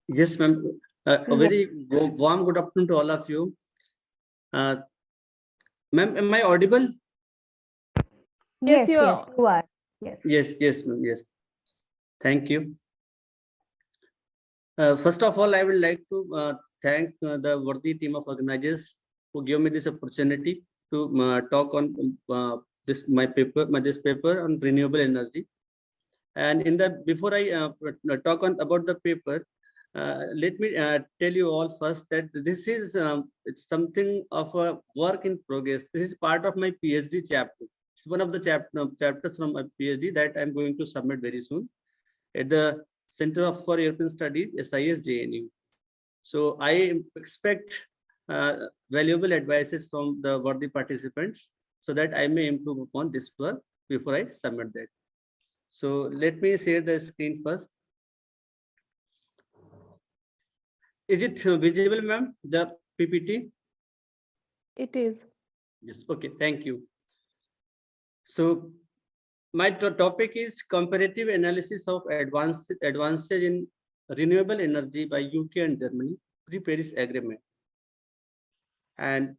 Yes, ma'am. A Yes, very warm good afternoon to all of you. Ma'am, am I audible? yes, you yes, are. you are. Yes. Yes, ma'am. Yes. Thank you. First of all, I would like to thank the worthy team of organizers who give me this opportunity to talk on this paper on renewable energy. And in the before I talk on about the paper, let me tell you all first that this is it's something of a work in progress. This is part of my PhD chapter. It's one of the chapters from my PhD that I'm going to submit very soon at the Center for European Studies, SIS JNU. So I expect valuable advices from the worthy participants so that I may improve upon this work before I submit that. So let me share the screen first. Is it visible, ma'am, the PPT? It is. Yes. Okay. Thank you. So my topic is comparative analysis of advances in renewable energy by UK and Germany pre-Paris Agreement. And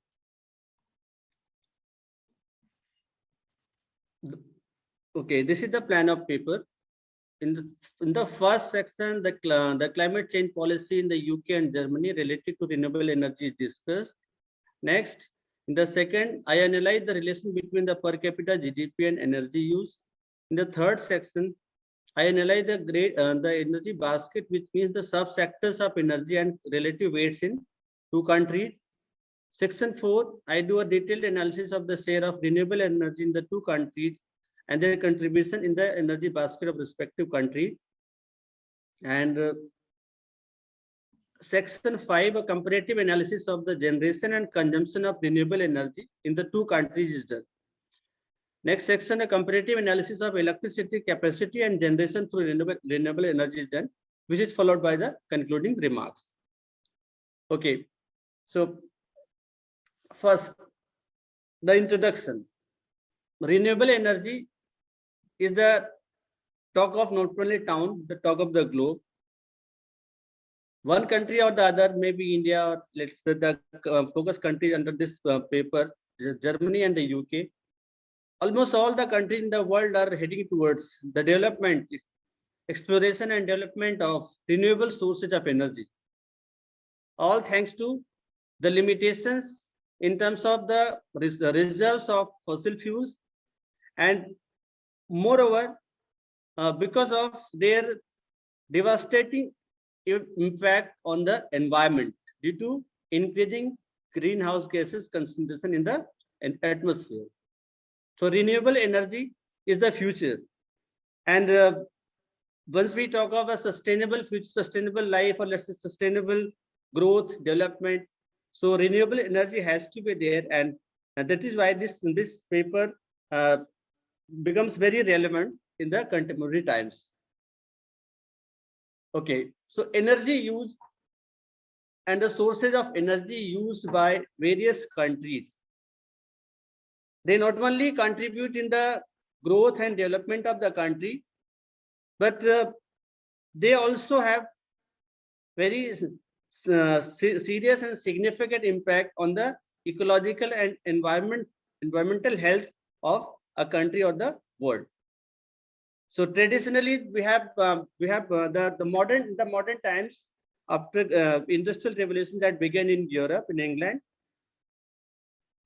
okay, this is the plan of paper. In the first section, the climate change policy in the UK and Germany related to renewable energy is discussed. Next, in the second, I analyze the relation between the per capita GDP and energy use. In the third section, I analyze the energy basket, which means the subsectors of energy and relative weights in two countries. Section 4, I do a detailed analysis of the share of renewable energy in the two countries and their contribution in the energy basket of respective countries. And Section 5, a comparative analysis of the generation and consumption of renewable energy in the two countries is done. Next section, a comparative analysis of electricity capacity and generation through renewable energy is done, which is followed by the concluding remarks. Okay, so first, the introduction. Renewable energy is the talk of not only town, the talk of the globe. One country or the other, maybe India, or let's say the focus countries under this paper, Germany and the UK. Almost all the countries in the world are heading towards the development, exploration and development of renewable sources of energy. All thanks to the limitations in terms of the reserves of fossil fuels, and moreover, because of their devastating impact on the environment due to increasing greenhouse gases concentration in the atmosphere. So renewable energy is the future. And once we talk of a sustainable future, sustainable life, or let's say sustainable growth, development, so renewable energy has to be there. And that is why this paper becomes very relevant in the contemporary times. Okay, so energy use and the sources of energy used by various countries. They not only contribute in the growth and development of the country, but they also have very serious and significant impact on the ecological and environmental health of a country or the world. So traditionally, we have the modern times after industrial revolution that began in Europe, in England.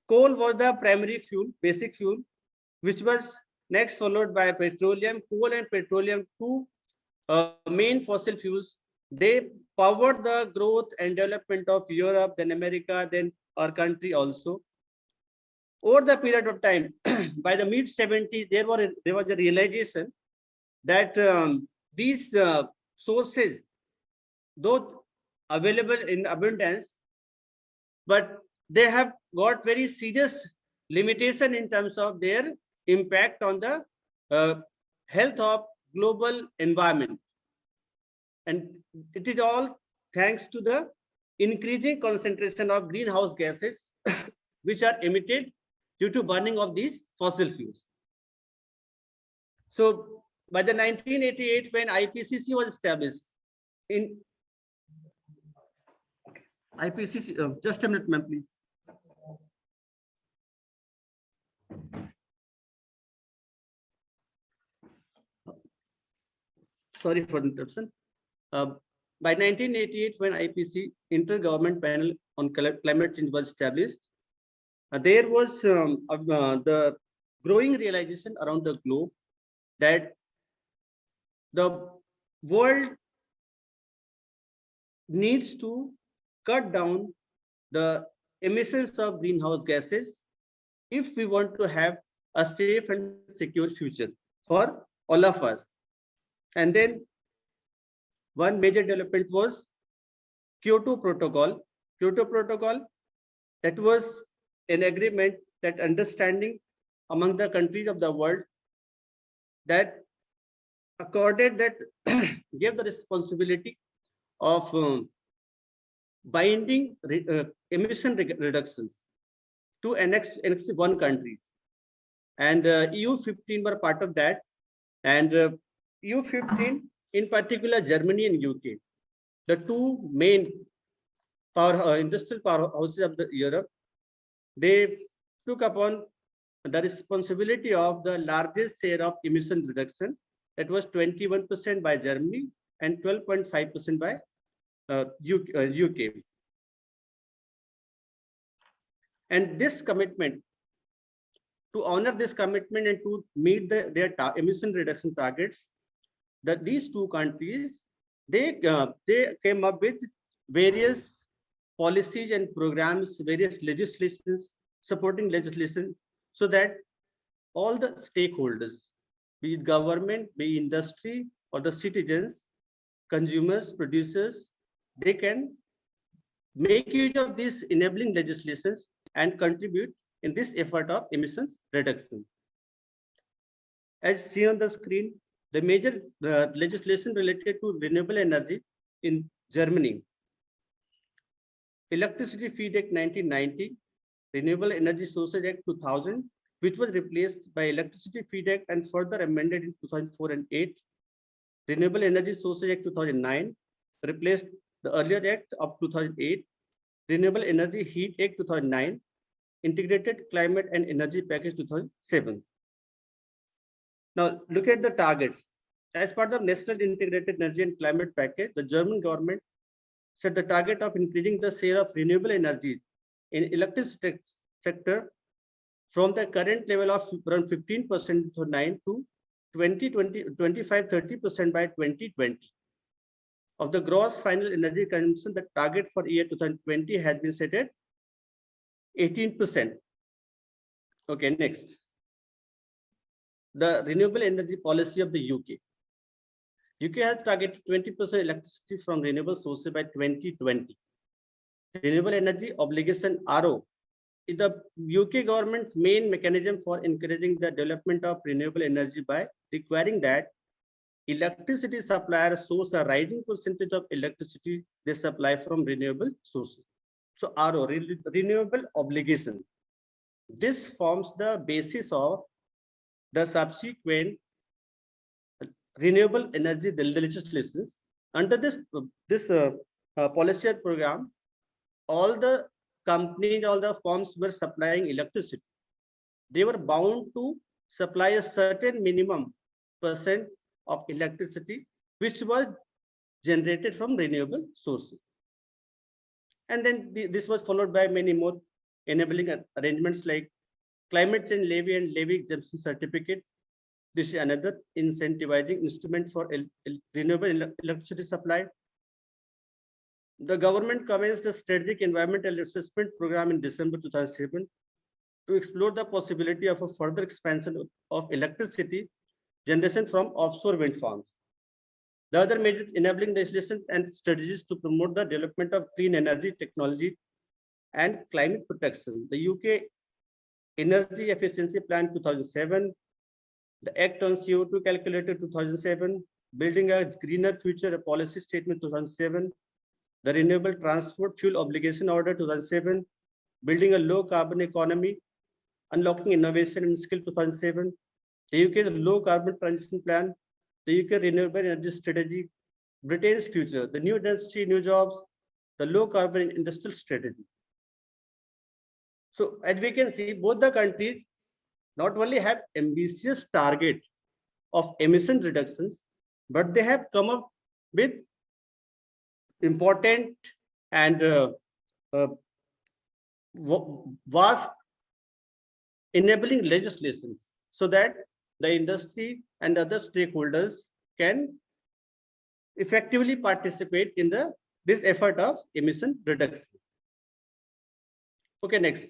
Coal was the primary fuel, basic fuel, which was next followed by petroleum. Coal and petroleum, two main fossil fuels. They powered the growth and development of Europe, then America, then our country also. Over the period of time, by the mid 70s, there was a realization that these sources, though available in abundance, but they have got very serious limitation in terms of their impact on the health of global environment. And it is all thanks to the increasing concentration of greenhouse gases which are emitted due to burning of these fossil fuels. So by the 1988, when IPCC was established, in IPCC, just a minute, ma'am, please. Sorry for the interruption. By 1988, when IPCC, Intergovernment Panel on Climate Change, was established, there was the growing realization around the globe that the world needs to cut down the emissions of greenhouse gases if we want to have a safe and secure future for all of us. And then one major development was Kyoto Protocol. Kyoto Protocol, that was an agreement, that understanding among the countries of the world that accorded, that gave the responsibility of binding emission reductions to annex 1 countries, and EU15 were part of that, and EU15, in particular Germany and UK, the two main industrial powerhouses of Europe, they took upon the responsibility of the largest share of emission reduction. That was 21% by Germany and 12.5% by UK. And this commitment, to honor this commitment and to meet their emission reduction targets, that these two countries, they came up with various policies and programs, various legislations, supporting legislation, so that all the stakeholders, be it government, be it industry, or the citizens, consumers, producers, they can make use of these enabling legislations and contribute in this effort of emissions reduction. As seen on the screen, the major legislation related to renewable energy in Germany: Electricity Feed Act 1990, Renewable Energy Sources Act 2000, which was replaced by Electricity Feed Act and further amended in 2004 and 8. Renewable Energy Sources Act 2009 replaced the earlier act of 2008. Renewable Energy Heat Act 2009, Integrated Climate and Energy Package 2007. Now look at the targets. As part of National Integrated Energy and Climate Package, the German government set the target of increasing the share of renewable energy in electricity sector from the current level of around 15% to 9 to 25-30% by 2020. Of the gross final energy consumption, the target for year 2020 has been set at 18%. Okay, next. The renewable energy policy of the UK. UK has targeted 20% electricity from renewable sources by 2020. Renewable energy obligation RO is the UK government's main mechanism for encouraging the development of renewable energy by requiring that electricity suppliers source a rising percentage of electricity they supply from renewable sources. So RO, renewable obligation. This forms the basis of the subsequent renewable energy legislations. Under this policy program, all the companies, all the firms were supplying electricity. They were bound to supply a certain minimum percent of electricity which was generated from renewable sources. And then this was followed by many more enabling arrangements like climate change levy and levy exemption certificate. This is another incentivizing instrument for renewable electricity supply. The government commenced a strategic environmental assessment program in December 2007 to explore the possibility of a further expansion of electricity generation from offshore wind farms. The other major enabling legislation and strategies to promote the development of clean energy technology and climate protection. The UK Energy Efficiency Plan 2007, the Act on CO2 Calculator 2007, Building a Greener Future, a Policy Statement 2007, the Renewable Transport Fuel Obligation Order 2007, Building a Low Carbon Economy, Unlocking Innovation and Skill 2007, the UK's Low Carbon Transition Plan, the UK Renewable Energy Strategy, Britain's Future, the New Industry, New Jobs, the low carbon industrial strategy. So as we can see, both the countries not only have ambitious target of emission reductions, but they have come up with important and vast enabling legislations so that the industry and other stakeholders can effectively participate in this effort of emission reduction. Okay, next.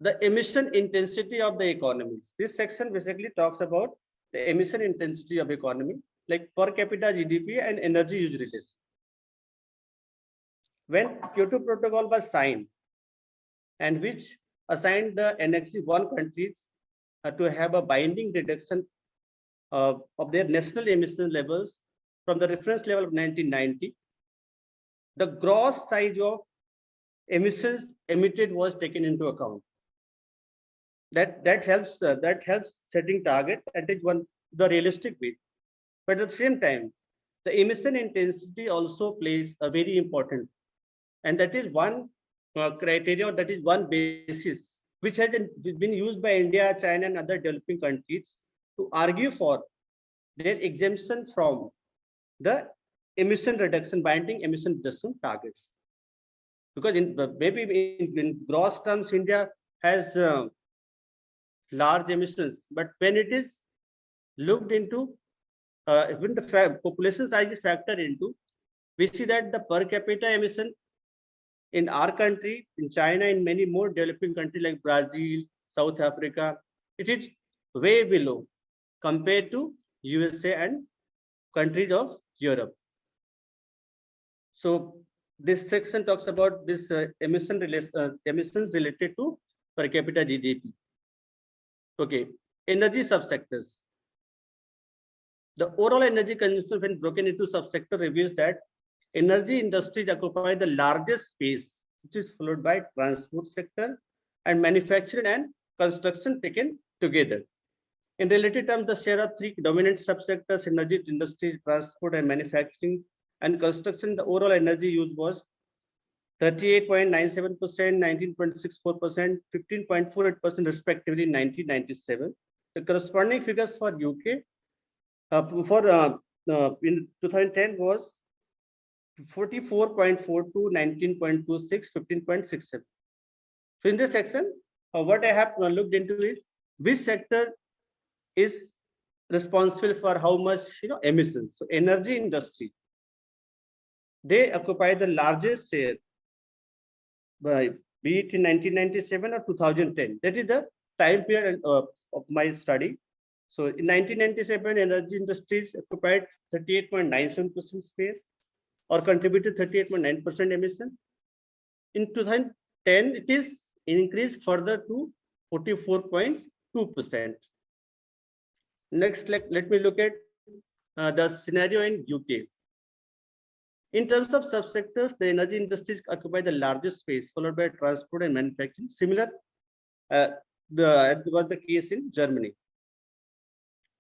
The emission intensity of the economies. This section basically talks about the emission intensity of economy, like per capita GDP and energy use relation. When Kyoto Protocol was signed, and which assigned the NXE 1 countries to have a binding reduction of their national emission levels from the reference level of 1990, the gross size of emissions emitted was taken into account. That helps setting target and is one the realistic way. But at the same time, the emission intensity also plays a very important, and that is one criteria, that is one basis which has been used by India, China, and other developing countries to argue for their exemption from the emission reduction, binding emission reduction targets. Because maybe in gross terms, India has large emissions, but when it is looked into, when the population size is factored into, we see that the per capita emission in our country, in China, in many more developing countries like Brazil, South Africa, it is way below compared to USA and countries of Europe. So this section talks about this emissions related to per capita GDP. Okay, energy subsectors. The overall energy consumption, when broken into subsector, reveals that energy industries occupy the largest space, which is followed by transport sector and manufacturing and construction taken together. In relative terms, the share of three dominant subsectors, energy industries, transport and manufacturing and construction, the overall energy use was 38.97%, 19.64%, 15.48% respectively in 1997. The corresponding figures for UK in 2010 was 44.42, 19.26, 15.67. So in this section, what I have looked into is which sector is responsible for how much emissions. So energy industry, they occupy the largest share, by be it in 1997 or 2010. That is the time period of my study. So in 1997, energy industries occupied 38.97% space or contributed 38.9% emission. In 2010, it is increased further to 44.2%. Next, let me look at the scenario in UK. In terms of subsectors, the energy industries occupy the largest space, followed by transport and manufacturing. Similar, was the case in Germany.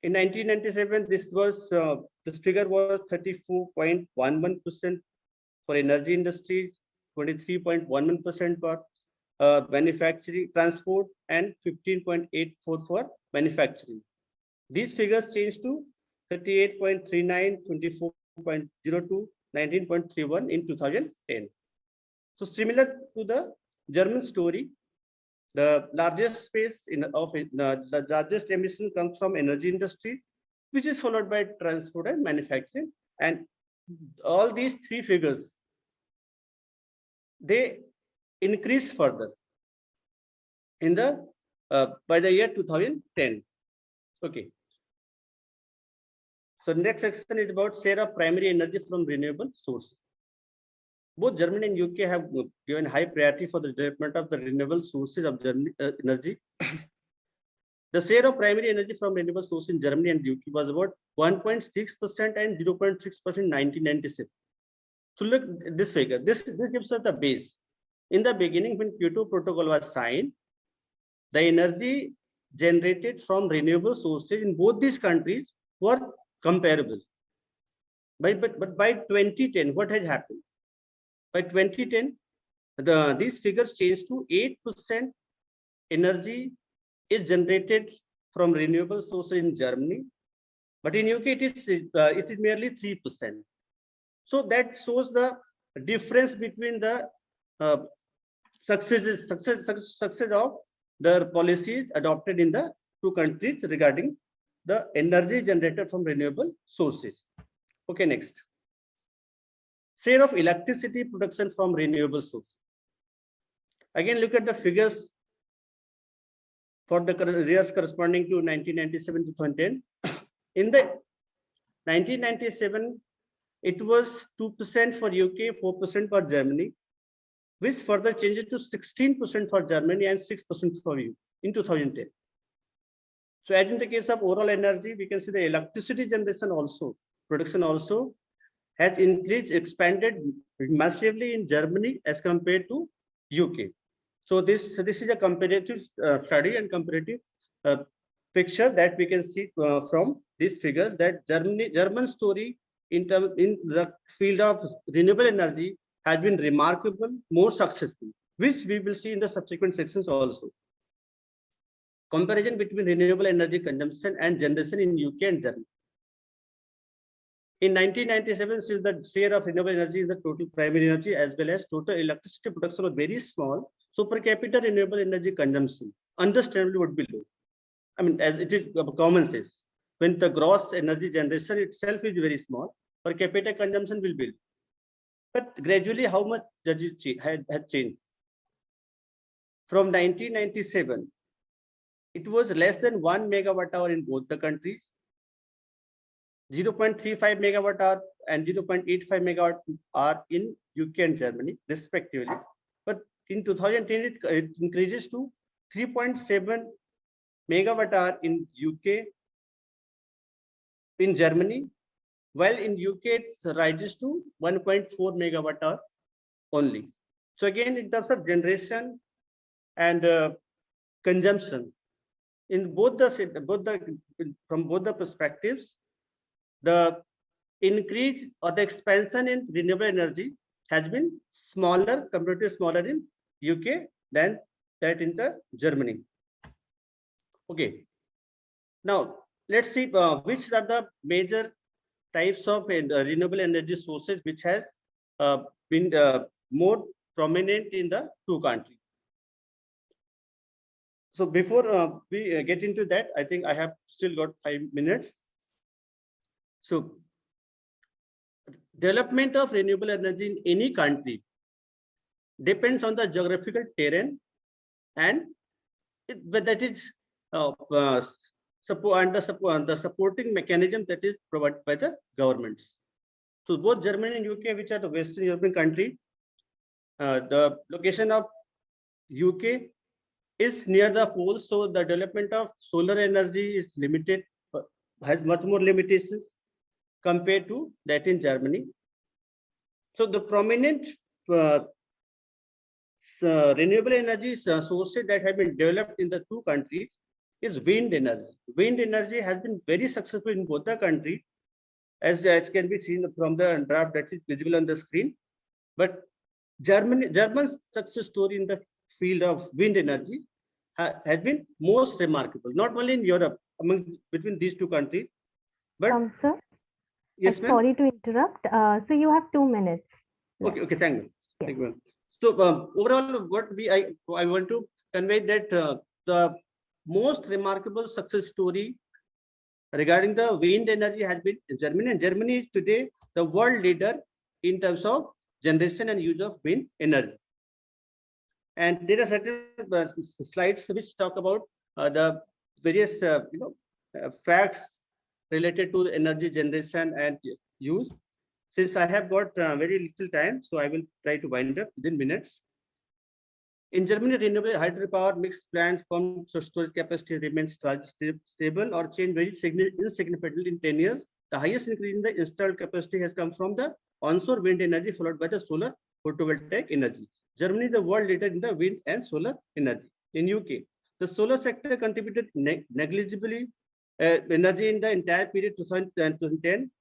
In 1997, this figure was 34.11% for energy industries, 23.11% for manufacturing, transport, and 15.84% for manufacturing. These figures changed to 38.39, 24.02, 19.31 in 2010. So similar to the German story, the largest space the largest emission comes from energy industry, which is followed by transport and manufacturing. And all these three figures, they increase further in the by the year 2010. Okay. So next section is about share of primary energy from renewable sources. Both Germany and UK have given high priority for the development of the renewable sources of energy. The share of primary energy from renewable sources in Germany and UK was about 1.6% and 0.6% in 1997. So look at this figure. This gives us the base. In the beginning, when Kyoto Protocol was signed, the energy generated from renewable sources in both these countries were comparable. But by 2010, what has happened? by 2010, these figures changed to 8% energy is generated from renewable sources in Germany, but in UK it is merely 3%. So that shows the difference between the success of the policies adopted in the two countries regarding the energy generated from renewable sources. Okay, next. Share of electricity production from renewable sources. Again, look at the figures for the years corresponding to 1997 to 2010. In the 1997, it was 2% for UK, 4% for Germany, which further changed to 16% for Germany and 6% for you in 2010. So as in the case of overall energy, we can see the electricity generation also, production also has increased, expanded massively in Germany as compared to UK. So this is a comparative study and comparative picture that we can see from these figures, that German story in the field of renewable energy has been remarkable, more successful, which we will see in the subsequent sections also. Comparison between renewable energy consumption and generation in UK and Germany. In 1997, since the share of renewable energy in the total primary energy as well as total electricity production was very small, so per capita renewable energy consumption understandably would be low. I mean, as it is common sense, when the gross energy generation itself is very small, per capita consumption will be low. But gradually, how much does it had changed? From 1997, it was less than 1 megawatt hour in both the countries, 0.35 megawatt hour and 0.85 megawatt hour in UK and Germany, respectively. But in 2010, it increases to 3.7 megawatt hour in UK, in Germany, while in UK it rises to 1.4 megawatt hour only. So again, in terms of generation and consumption, in from both the perspectives, the increase or the expansion in renewable energy has been smaller, comparatively smaller in UK than that in the Germany. Okay. Now let's see which are the major types of renewable energy sources which has been more prominent in the two countries. So before we get into that, I think I have still got 5 minutes. So development of renewable energy in any country depends on the geographical terrain and that is the supporting mechanism that is provided by the governments. So both Germany and UK, which are the Western European country, the location of UK is near the poles, so the development of solar energy is limited, has much more limitations compared to that in Germany. So the prominent renewable energy sources that have been developed in the two countries is wind energy. Wind energy has been very successful in both the countries, as can be seen from the draft that is visible on the screen. But German's success story in the field of wind energy has been most remarkable, not only in Europe, between these two countries, but Sir, yes, ma'am. sorry to interrupt. So you have 2 minutes. Okay, okay, thank you. Yes. Thank you. So overall, what I want to convey that the most remarkable success story regarding the wind energy has been in Germany, and Germany is today the world leader in terms of generation and use of wind energy. And there are certain slides which talk about the various facts related to energy generation and use. Since I have got very little time, so I will try to wind up within minutes. In Germany, renewable hydropower mixed plants from storage capacity remains stable or change very insignificantly in 10 years. The highest increase in the installed capacity has come from the onshore wind energy, followed by the solar photovoltaic energy. Germany is the world leader in the wind and solar energy. In UK, the solar sector contributed negligibly energy in the entire period 2010.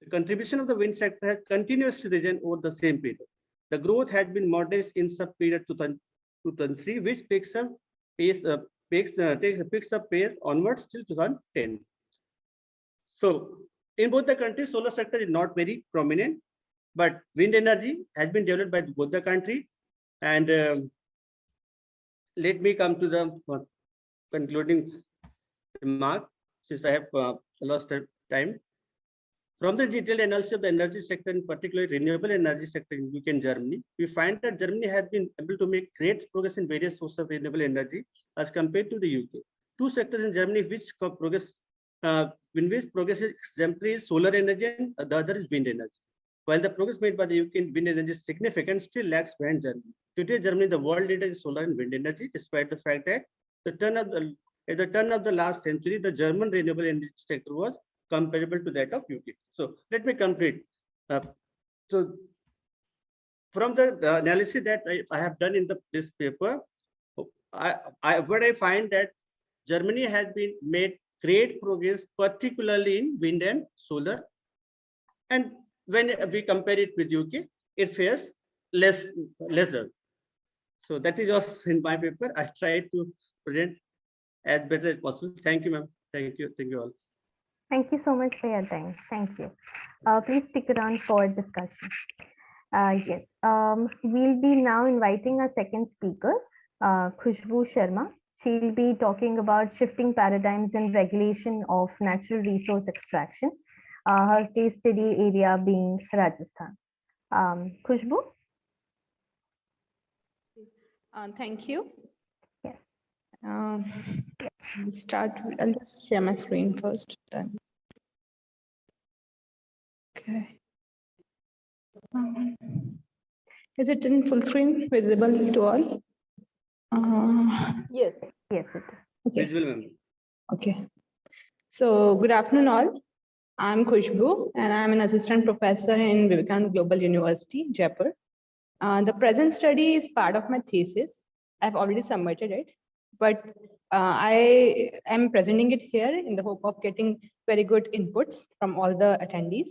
The contribution of the wind sector has continuously risen over the same period. The growth has been modest in sub-period 2003, which picks up pace onwards till 2010. So in both the countries, solar sector is not very prominent, but wind energy has been developed by both the country. And let me come to the concluding remark, since I have lost time. From the detailed analysis of the energy sector, in particular renewable energy sector in UK and Germany, we find that Germany has been able to make great progress in various sources of renewable energy as compared to the UK. Two sectors in Germany in which progress is exemplary is solar energy and the other is wind energy. While the progress made by the UK in wind energy is significant, still lags behind Germany. Today, Germany is the world leader in solar and wind energy, despite the fact that at the turn of the last century, the German renewable energy sector was comparable to that of UK. So let me complete. So from the analysis that I have done in this paper, what I find that Germany has been made great progress, particularly in wind and solar. And when we compare it with UK, it fares lesser. So that is also in my paper. I tried to present as better as possible. Thank you, ma'am. Thank you. Thank you all. Thank you so much for your time. Thank you. Please stick around for discussion. Yes, we'll be now inviting our second speaker, Khushbu Sharma. She'll be talking about shifting paradigms in regulation of natural resource extraction. Her case study area being Rajasthan. Khushbu? Thank you. Yes. I'll just share my screen first. Then. Okay. Is it in full screen, visible to all? Yes. Yes, it is. Okay. Visual, ma'am. Okay. So good afternoon all. I'm Khushbu and I'm an assistant professor in Vivekananda Global University, Jaipur. The present study is part of my thesis. I've already submitted it, but I am presenting it here in the hope of getting very good inputs from all the attendees.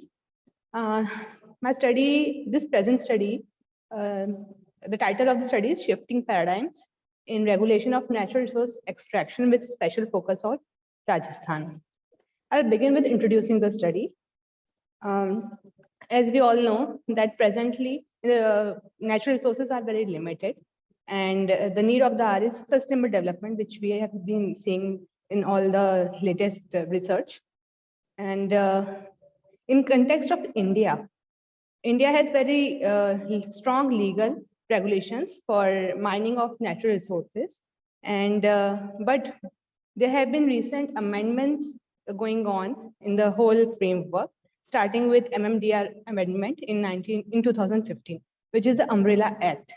My study, this present study, the title of the study is Shifting Paradigms in Regulation of Natural Resource Extraction with special focus on Rajasthan. I'll begin with introducing the study. As we all know that presently the natural resources are very limited and the need of the hour is sustainable development, which we have been seeing in all the latest research. And in context of India, India has very strong legal regulations for mining of natural resources. And but there have been recent amendments going on in the whole framework, starting with MMDR amendment in 2015, which is the Umbrella Act.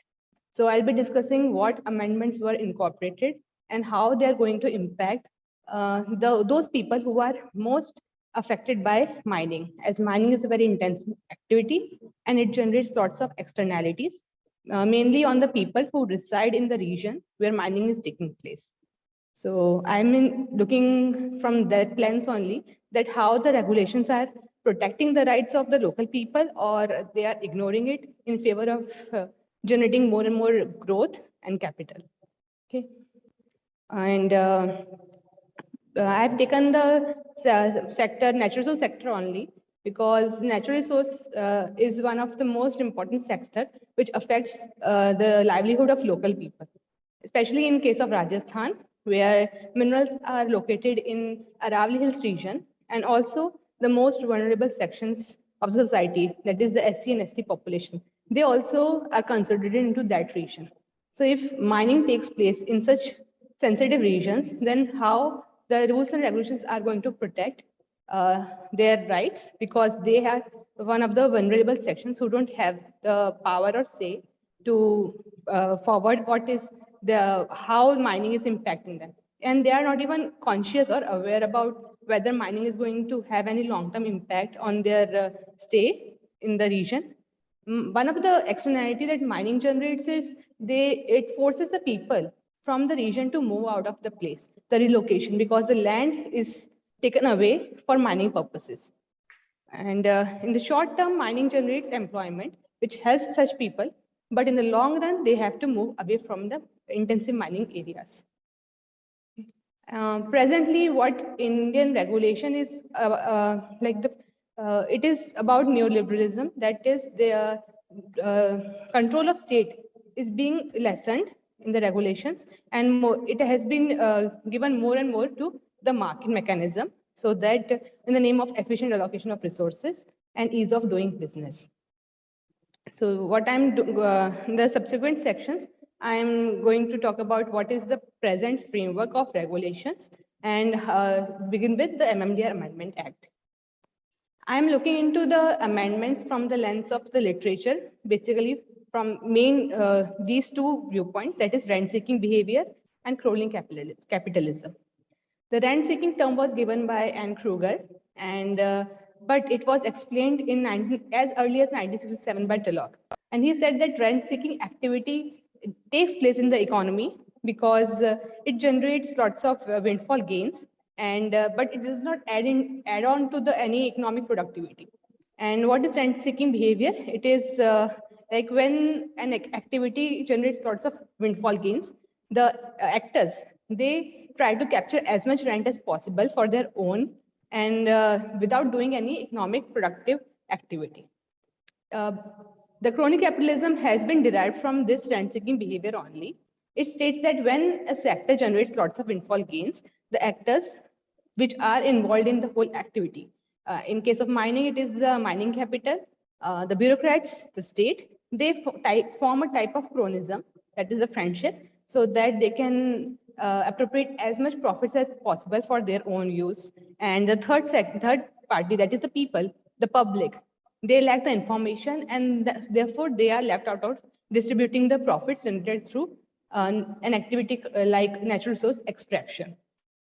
So I'll be discussing what amendments were incorporated and how they're going to impact those people who are most affected by mining, as mining is a very intense activity and it generates lots of externalities, mainly on the people who reside in the region where mining is taking place. So I'm looking from that lens only, that how the regulations are protecting the rights of the local people or they are ignoring it in favor of generating more and more growth and capital. Okay. And I've taken the sector, natural resource sector only, because natural resource is one of the most important sector which affects the livelihood of local people, especially in case of Rajasthan, where minerals are located in Aravalli Hills region, and also the most vulnerable sections of society, that is the SC and ST population. They also are considered into that region. So if mining takes place in such sensitive regions, then how the rules and regulations are going to protect their rights, because they are one of the vulnerable sections who don't have the power or say to forward what is how mining is impacting them. And they are not even conscious or aware about whether mining is going to have any long-term impact on their stay in the region. One of the externality that mining generates is it forces the people from the region to move out of the place, the relocation, because the land is taken away for mining purposes. And in the short term, mining generates employment, which helps such people but in the long run, they have to move away from the intensive mining areas. Presently, what Indian regulation is it is about neoliberalism. That is, the control of state is being lessened in the regulations, and it has been given more and more to the market mechanism, so that in the name of efficient allocation of resources and ease of doing business. So what I'm in the subsequent sections, I'm going to talk about what is the present framework of regulations and begin with the MMDR Amendment Act. I'm looking into the amendments from the lens of the literature, basically from these two viewpoints, that is rent-seeking behavior and crawling capitalism. The rent-seeking term was given by Anne Kruger, and but it was explained in as early as 1967 by Tulloch. And he said that rent-seeking activity takes place in the economy because it generates lots of windfall gains, and but it does not add on to any economic productivity. And what is rent-seeking behavior? It is like when an activity generates lots of windfall gains, the actors, they try to capture as much rent as possible for their own, and without doing any economic productive activity. The crony capitalism has been derived from this rent-seeking behavior only. It states that when a sector generates lots of windfall gains, the actors which are involved in the whole activity. In case of mining, it is the mining capital, the bureaucrats, the state, they form a type of cronism, that is a friendship, so that they can appropriate as much profits as possible for their own use. And the third party, that is the people, the public, they lack the information, and therefore they are left out of distributing the profits generated through an activity like natural resource extraction.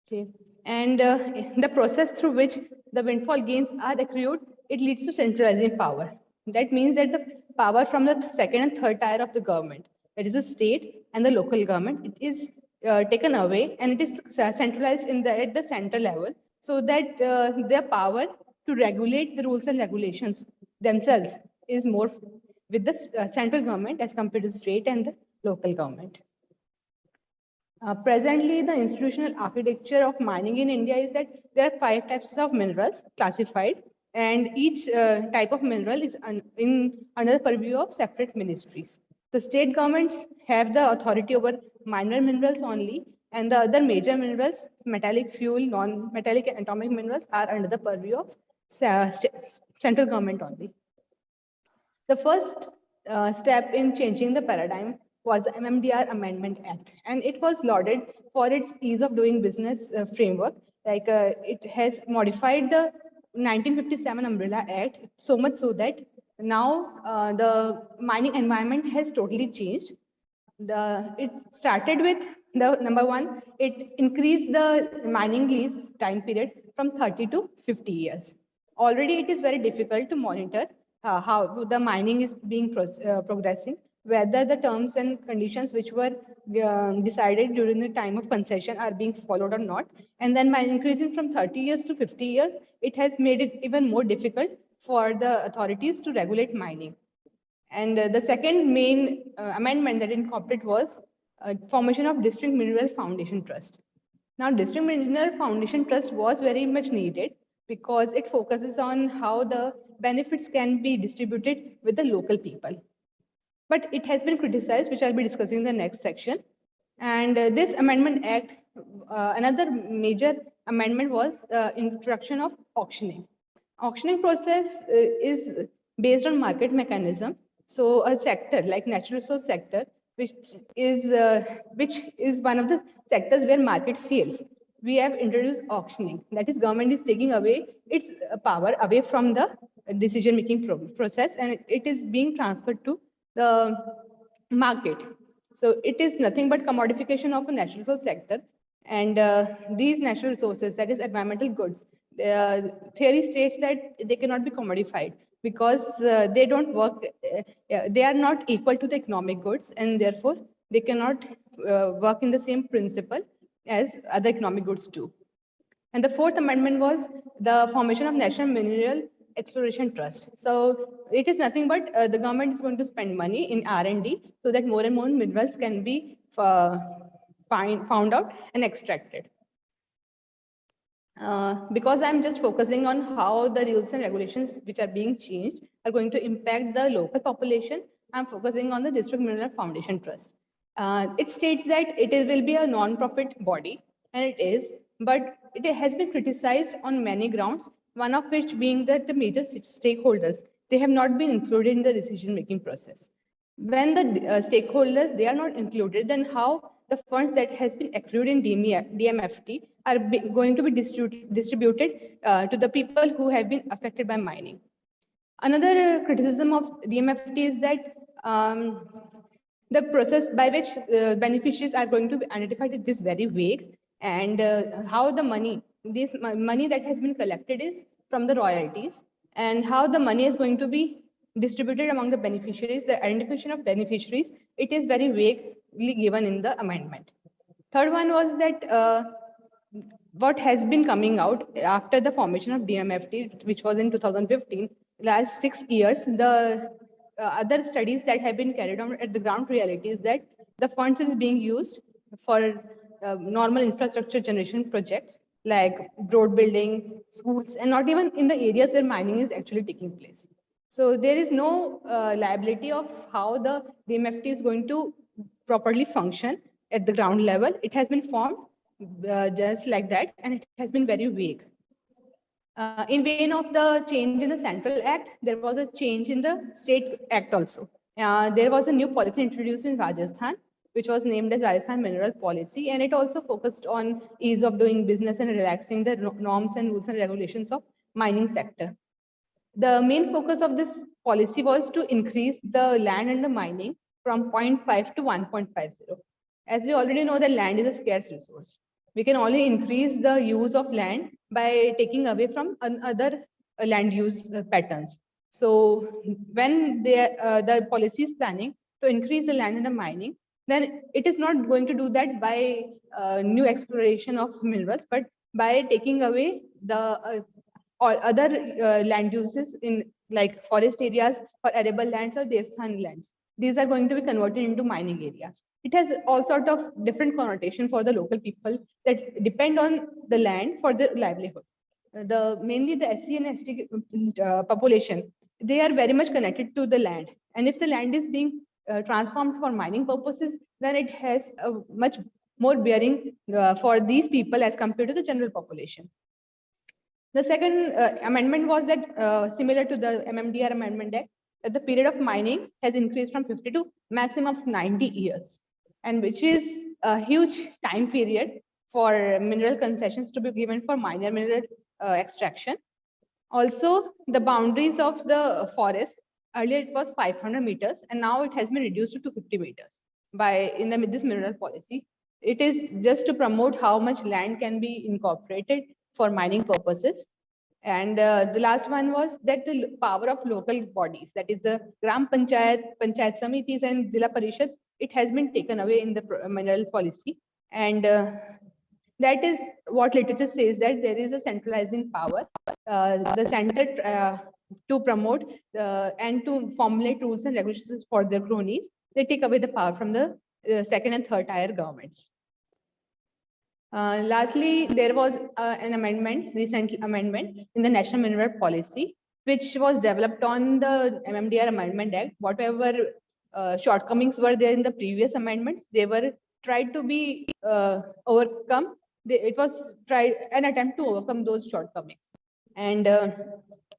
Okay. And the process through which the windfall gains are accrued, it leads to centralizing power. That means that the power from the second and third tier of the government, that is the state and the local government, it is taken away, and it is centralized at the center level, so that their power to regulate the rules and regulations themselves is more with the central government as compared to the state and the local government. Presently, the institutional architecture of mining in India is that there are 5 types of minerals classified, and each type of mineral is under the purview of separate ministries. The state governments have the authority over minor minerals only, and the other major minerals, metallic fuel, non-metallic and atomic minerals, are under the purview of central government only. The first step in changing the paradigm was the MMDR Amendment Act, and it was lauded for its ease of doing business framework. Like it has modified the 1957 Umbrella Act so much so that now the mining environment has totally changed. It started with the number one, it increased the mining lease time period from 30 to 50 years. Already it is very difficult to monitor how the mining is being progressing, whether the terms and conditions which were decided during the time of concession are being followed or not. And then by increasing from 30 years to 50 years, it has made it even more difficult for the authorities to regulate mining. And the second main amendment that incorporated was formation of District Mineral Foundation Trust. Now, District Mineral Foundation Trust was very much needed because it focuses on how the benefits can be distributed with the local people. But it has been criticized, which I'll be discussing in the next section. And this Amendment Act, another major amendment was introduction of auctioning. Auctioning process is based on market mechanism. So a sector like natural resource sector, which is one of the sectors where market fails, we have introduced auctioning. That is, government is taking away its power away from the decision-making process, and it is being transferred to the market. So it is nothing but commodification of a natural resource sector. And these natural resources, that is environmental goods, theory states that they cannot be commodified because they don't work, they are not equal to the economic goods, and therefore they cannot work in the same principle as other economic goods do. And the fourth amendment was the formation of National Mineral exploration trust. So it is nothing but the government is going to spend money in R&D so that more and more minerals can be found out and extracted. Because I'm just focusing on how the rules and regulations which are being changed are going to impact the local population, I'm focusing on the District Mineral Foundation Trust. It states that will be a non-profit body, and it is, but it has been criticized on many grounds, one of which being that the major stakeholders, they have not been included in the decision-making process. When the stakeholders, they are not included, then how the funds that has been accrued in DMFT are going to be distributed to the people who have been affected by mining. Another criticism of DMFT is that the process by which beneficiaries are going to be identified is very vague, and how the money, this money that has been collected is from the royalties, and how the money is going to be distributed among the beneficiaries, the identification of beneficiaries, it is very vaguely given in the amendment. Third one was that what has been coming out after the formation of DMFT, which was in 2015, last 6 years, the other studies that have been carried on at the ground reality is that the funds is being used for normal infrastructure generation projects like road building, schools, and not even in the areas where mining is actually taking place. So there is no liability of how the DMFT is going to properly function at the ground level. It has been formed just like that, and it has been very vague. In vein of the change in the Central Act, there was a change in the State Act also. There was a new policy introduced in Rajasthan, which was named as Rajasthan Mineral Policy, and it also focused on ease of doing business and relaxing the norms and rules and regulations of mining sector. The main focus of this policy was to increase the land under mining from 0.5 to 1.50. As we already know, that land is a scarce resource. We can only increase the use of land by taking away from other land use patterns. So when the policy is planning to increase the land under mining, then it is not going to do that by new exploration of minerals, but by taking away the or other land uses in like forest areas or arable lands or devasthan lands. These are going to be converted into mining areas. It has all sort of different connotation for the local people that depend on the land for their livelihood. Mainly the SC and ST population, they are very much connected to the land. And if the land is being transformed for mining purposes, then it has a much more bearing for these people as compared to the general population. The second amendment was that similar to the MMDR Amendment Act, that the period of mining has increased from 50 to maximum of 90 years, and which is a huge time period for mineral concessions to be given for minor mineral extraction. Also, the boundaries of the forest, earlier it was 500 meters, and now it has been reduced to 250 meters in this mineral policy. It is just to promote how much land can be incorporated for mining purposes. And the last one was that the power of local bodies, that is the Gram Panchayat, Panchayat Samitis and Zilla Parishad, it has been taken away in the mineral policy. And that is what literature says, that there is a centralizing power. The center to promote and to formulate rules and regulations for their cronies, they take away the power from the second and third tier governments. Lastly, there was an amendment, recent amendment in the National Mineral Policy, which was developed on the MMDR Amendment Act. Whatever shortcomings were there in the previous amendments, they were tried to be overcome. It was tried an attempt to overcome those shortcomings. And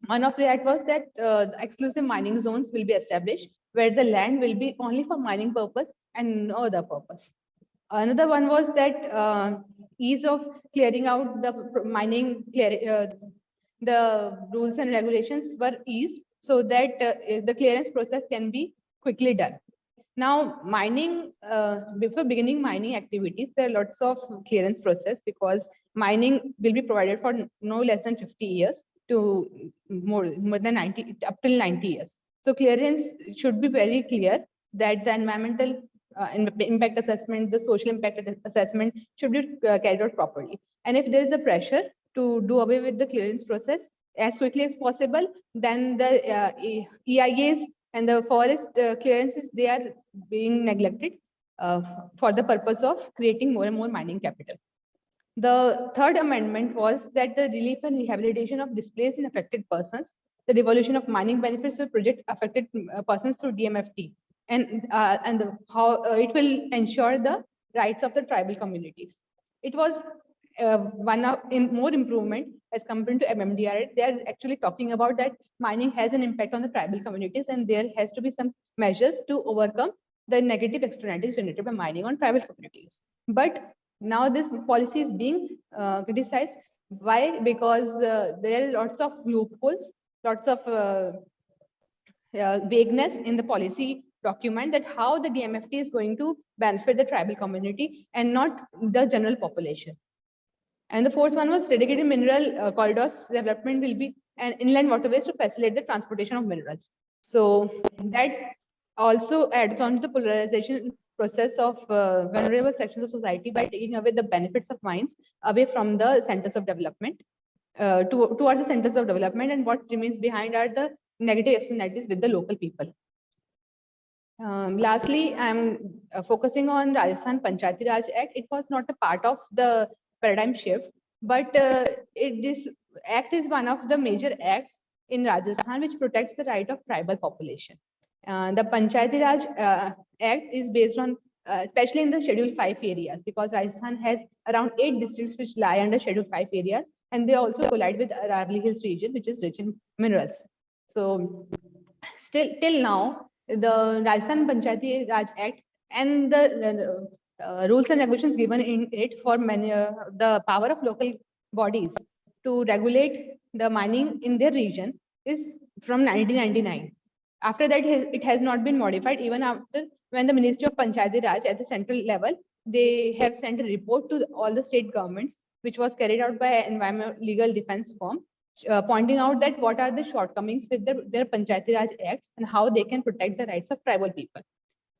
one of that was that exclusive mining zones will be established, where the land will be only for mining purpose and no other purpose. Another one was that ease of clearing out the mining, the rules and regulations were eased so that the clearance process can be quickly done. Now, mining, before beginning mining activities, there are lots of clearance process, because mining will be provided for no less than 50 years to more than 90, up till 90 years. So clearance should be very clear that the environmental impact assessment, the social impact assessment should be carried out properly. And if there is a pressure to do away with the clearance process, as quickly as possible, then the EIAs and the forest clearances, they are being neglected for the purpose of creating more and more mining capital. The third amendment was that the relief and rehabilitation of displaced and affected persons, the devolution of mining benefits to project affected persons through DMFT, and how it will ensure the rights of the tribal communities. It was one of more improvement as compared to MMDR. They are actually talking about that mining has an impact on the tribal communities, and there has to be some measures to overcome the negative externalities generated by mining on tribal communities. But now this policy is being criticized. Why? Because there are lots of loopholes, lots of vagueness in the policy document, that how the DMFT is going to benefit the tribal community and not the general population. And the fourth one was dedicated mineral corridors development will be an inland waterways to facilitate the transportation of minerals. So that also adds on to the polarization process of vulnerable sections of society by taking away the benefits of mines away from the centers of development towards the centers of development, and what remains behind are the negative externalities with the local people. Lastly, I'm focusing on Rajasthan Panchayati Raj Act. It was not a part of the paradigm shift, but this act is one of the major acts in Rajasthan which protects the right of tribal population. The Panchayati Raj Act is based on, especially in the Schedule 5 areas, because Rajasthan has around 8 districts which lie under Schedule 5 areas, and they also collide with Aravalli Hills region, which is rich in minerals. So till now, the Rajasthan Panchayati Raj Act and the rules and regulations given in it for many, the power of local bodies to regulate the mining in their region is from 1999. After that, it has not been modified, even after when the Ministry of Panchayati Raj at the central level, they have sent a report to all the state governments, which was carried out by Environment Legal Defense Firm, pointing out that what are the shortcomings with their Panchayati Raj Acts and how they can protect the rights of tribal people.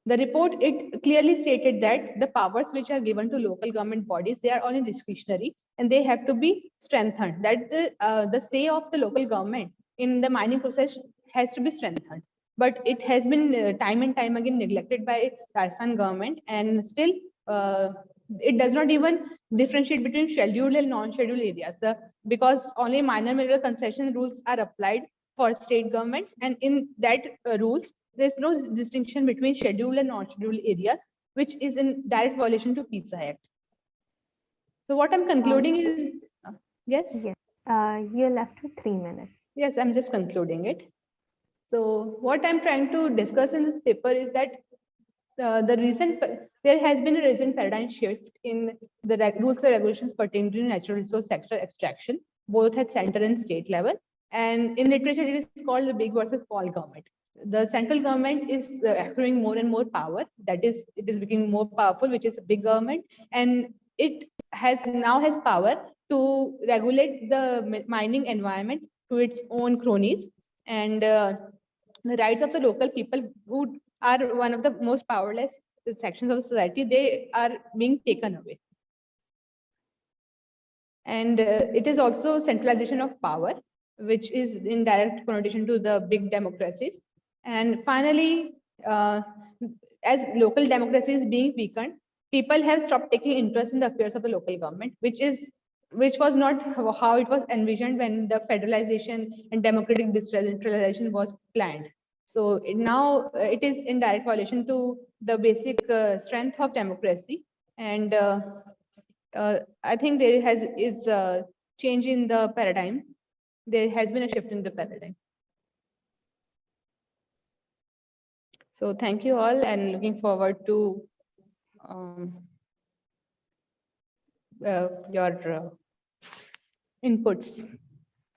The report, it clearly stated that the powers which are given to local government bodies, they are only discretionary and they have to be strengthened. That the say of the local government in the mining process has to be strengthened. But it has been time and time again neglected by Rajasthan government, and still it does not even differentiate between scheduled and non-scheduled areas. Because only minor mineral concession rules are applied for state governments, and in that rules, there's no distinction between scheduled and non-scheduled areas, which is in direct violation to PISA Act. So what I'm concluding is, yes? Yes, you're left with 3 minutes. Yes, I'm just concluding it. So what I'm trying to discuss in this paper is that there has been a recent paradigm shift in the rules and regulations pertaining to natural resource sector extraction, both at center and state level. And in literature, it is called the big versus small government. The central government is accruing more and more power. That is, it is becoming more powerful, which is a big government, and it now has power to regulate the mining environment to its own cronies, and the rights of the local people, who are one of the most powerless sections of society, they are being taken away. And it is also centralization of power, which is in direct connotation to the big democracies. And finally, as local democracy is being weakened, people have stopped taking interest in the affairs of the local government, which was not how it was envisioned when the federalization and democratic decentralization was planned. So now it is in direct violation to the basic strength of democracy. And I think there is a change in the paradigm. There has been a shift in the paradigm. So thank you all, and looking forward to your inputs.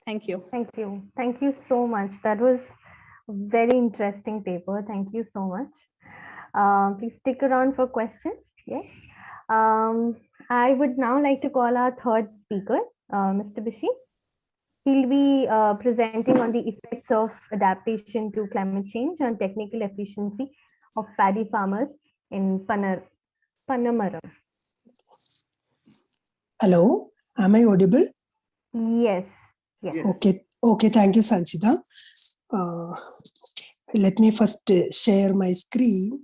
Thank you. Thank you. Thank you so much. That was a very interesting paper. Thank you so much. Please stick around for questions. Yes. I would now like to call our third speaker, Mr. Bishi. He'll be presenting on the effects of adaptation to climate change on technical efficiency of paddy farmers in Pannamaram. Hello, am I audible? Yes. Yes. Okay, Okay, thank you, Sanchita. Okay. Let me first share my screen.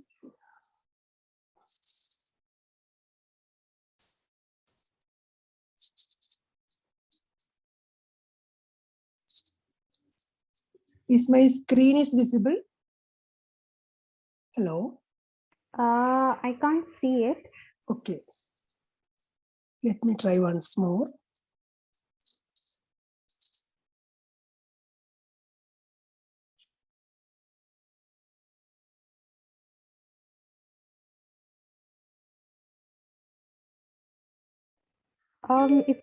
Is my screen is visible? Hello? I can't see it. Okay. Let me try once more. It's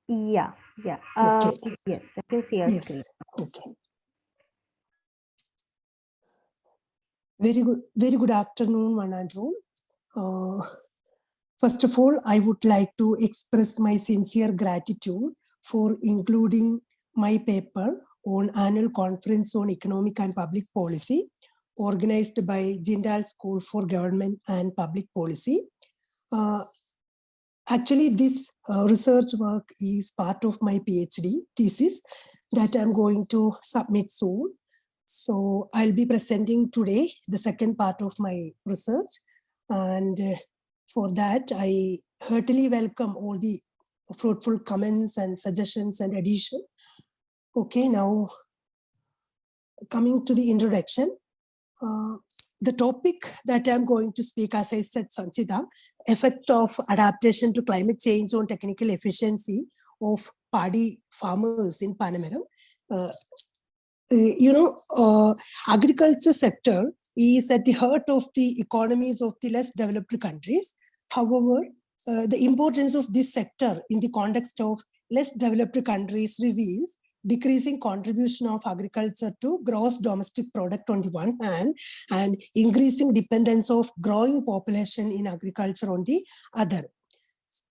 yeah. Okay. Yes, I can see your screen. Yes. Okay. Very good afternoon, one and all. First of all, I would like to express my sincere gratitude for including my paper on annual conference on economic and public policy organized by Jindal School for Government and Public Policy. Actually, this research work is part of my PhD thesis that I'm going to submit soon. So I'll be presenting today the second part of my research. And for that, I heartily welcome all the fruitful comments and suggestions and addition. Okay, now coming to the introduction. The topic that I'm going to speak, as I said, Sanchita, effect of adaptation to climate change on technical efficiency of paddy farmers in Panamaram. Agriculture sector is at the heart of the economies of the less developed countries. However, the importance of this sector in the context of less developed countries reveals decreasing contribution of agriculture to gross domestic product on the one hand, and increasing dependence of growing population in agriculture on the other.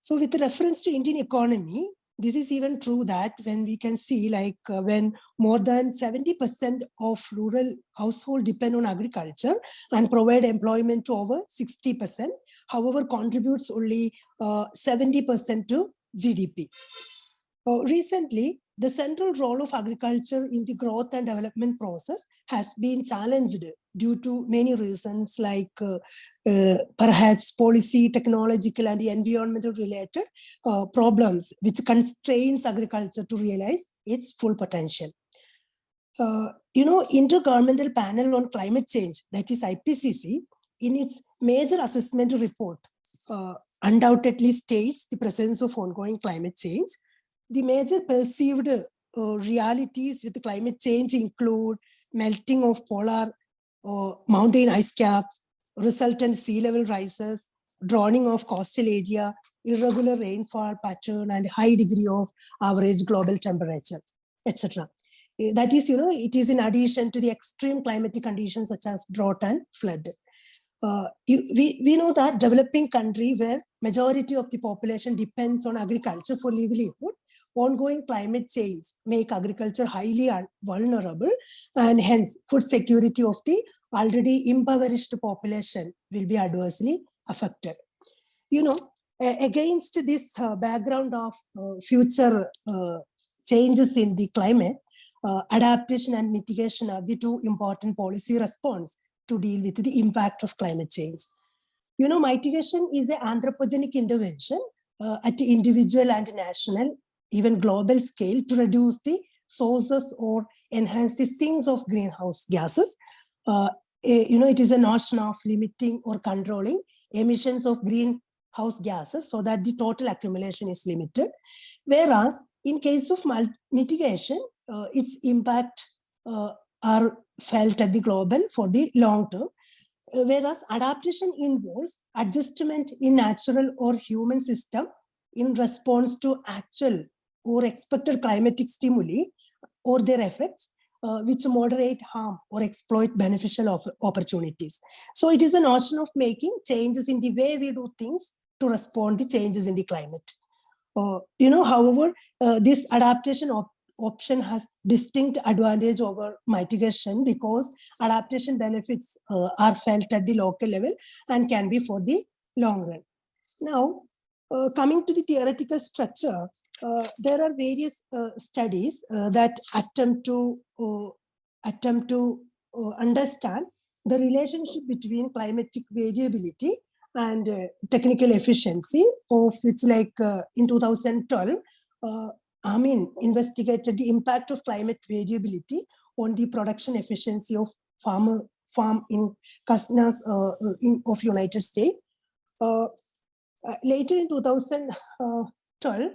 So with reference to Indian economy, this is even true that when we can see when more than 70% of rural households depend on agriculture and provide employment to over 60%, however, contributes only 70% to GDP. Recently, the central role of agriculture in the growth and development process has been challenged due to many reasons like perhaps policy, technological and environmental related problems which constrains agriculture to realize its full potential. Intergovernmental Panel on Climate Change, that is IPCC, in its major assessment report, undoubtedly states the presence of ongoing climate change. The major perceived realities with climate change include melting of polar mountain ice caps, resultant sea level rises, drowning of coastal area, irregular rainfall pattern, and high degree of average global temperature, etc. That is, it is in addition to the extreme climatic conditions such as drought and flood. We know that developing country where majority of the population depends on agriculture for livelihood, ongoing climate change make agriculture highly vulnerable, and hence food security of the already impoverished population will be adversely affected. Against this background of future changes in the climate, adaptation and mitigation are the two important policy response to deal with the impact of climate change. Mitigation is an anthropogenic intervention at the individual and national, even global scale to reduce the sources or enhance the sinks of greenhouse gases. It is a notion of limiting or controlling emissions of greenhouse gases so that the total accumulation is limited. Whereas in case of mitigation, its impact are felt at the global for the long term. Whereas adaptation involves adjustment in natural or human system in response to actual or expected climatic stimuli or their effects, which moderate harm or exploit beneficial opportunities. So it is a notion of making changes in the way we do things to respond to changes in the climate. However, this adaptation option has distinct advantage over mitigation because adaptation benefits are felt at the local level and can be for the long run. Now, coming to the theoretical structure, there are various studies that attempt to understand the relationship between climatic variability and technical efficiency, of which, like in 2012, Amin investigated the impact of climate variability on the production efficiency of farm in Kansas of United States. Later in 2012,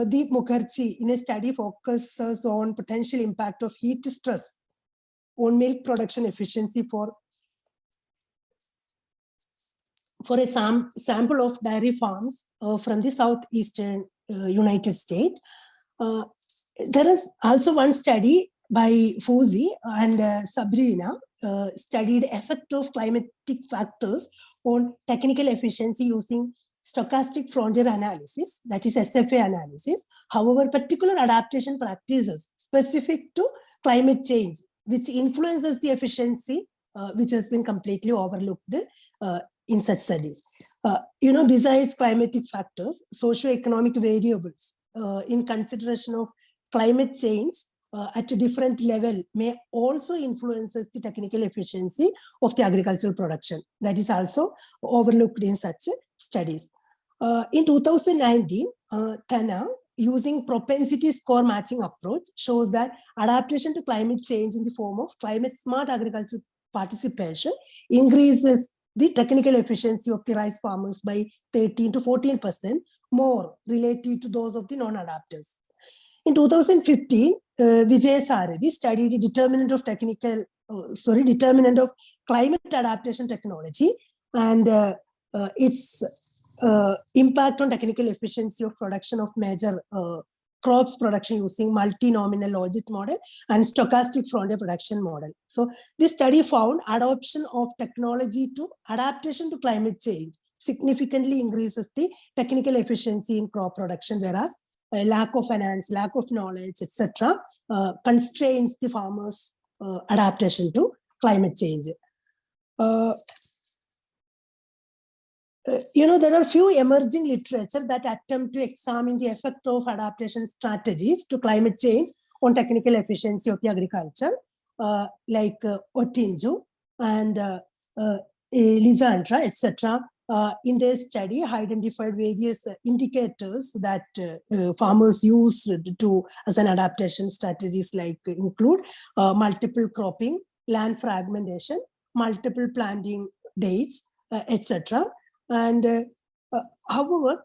Deep Mukherjee in a study focuses on potential impact of heat stress on milk production efficiency for a sample of dairy farms from the southeastern United States. There is also one study by Fuzzi and Sabrina studied effect of climatic factors on technical efficiency using stochastic frontier analysis, that is SFA analysis. However, particular adaptation practices specific to climate change, which influences the efficiency, which has been completely overlooked in such studies. Besides climatic factors, socioeconomic variables in consideration of climate change at a different level may also influence the technical efficiency of the agricultural production. That is also overlooked in such studies. In 2019, Tana, using propensity score matching approach, shows that adaptation to climate change in the form of climate smart agriculture participation increases the technical efficiency of the rice farmers by 13 to 14% more related to those of the non-adapters. In 2015, Vijay Sarathi studied the determinant of climate adaptation technology and its impact on technical efficiency of production of major crops production using multi-nominal logit model and stochastic frontier production model. So this study found adoption of technology to adaptation to climate change significantly increases the technical efficiency in crop production, whereas lack of finance, lack of knowledge, etc., constrains the farmers' adaptation to climate change. There are few emerging literature that attempt to examine the effect of adaptation strategies to climate change on technical efficiency of the agriculture, like Otinju and Lisandra, etc. In their study, identified various indicators that farmers use as an adaptation strategies, like include multiple cropping, land fragmentation, multiple planting dates, etc. And however,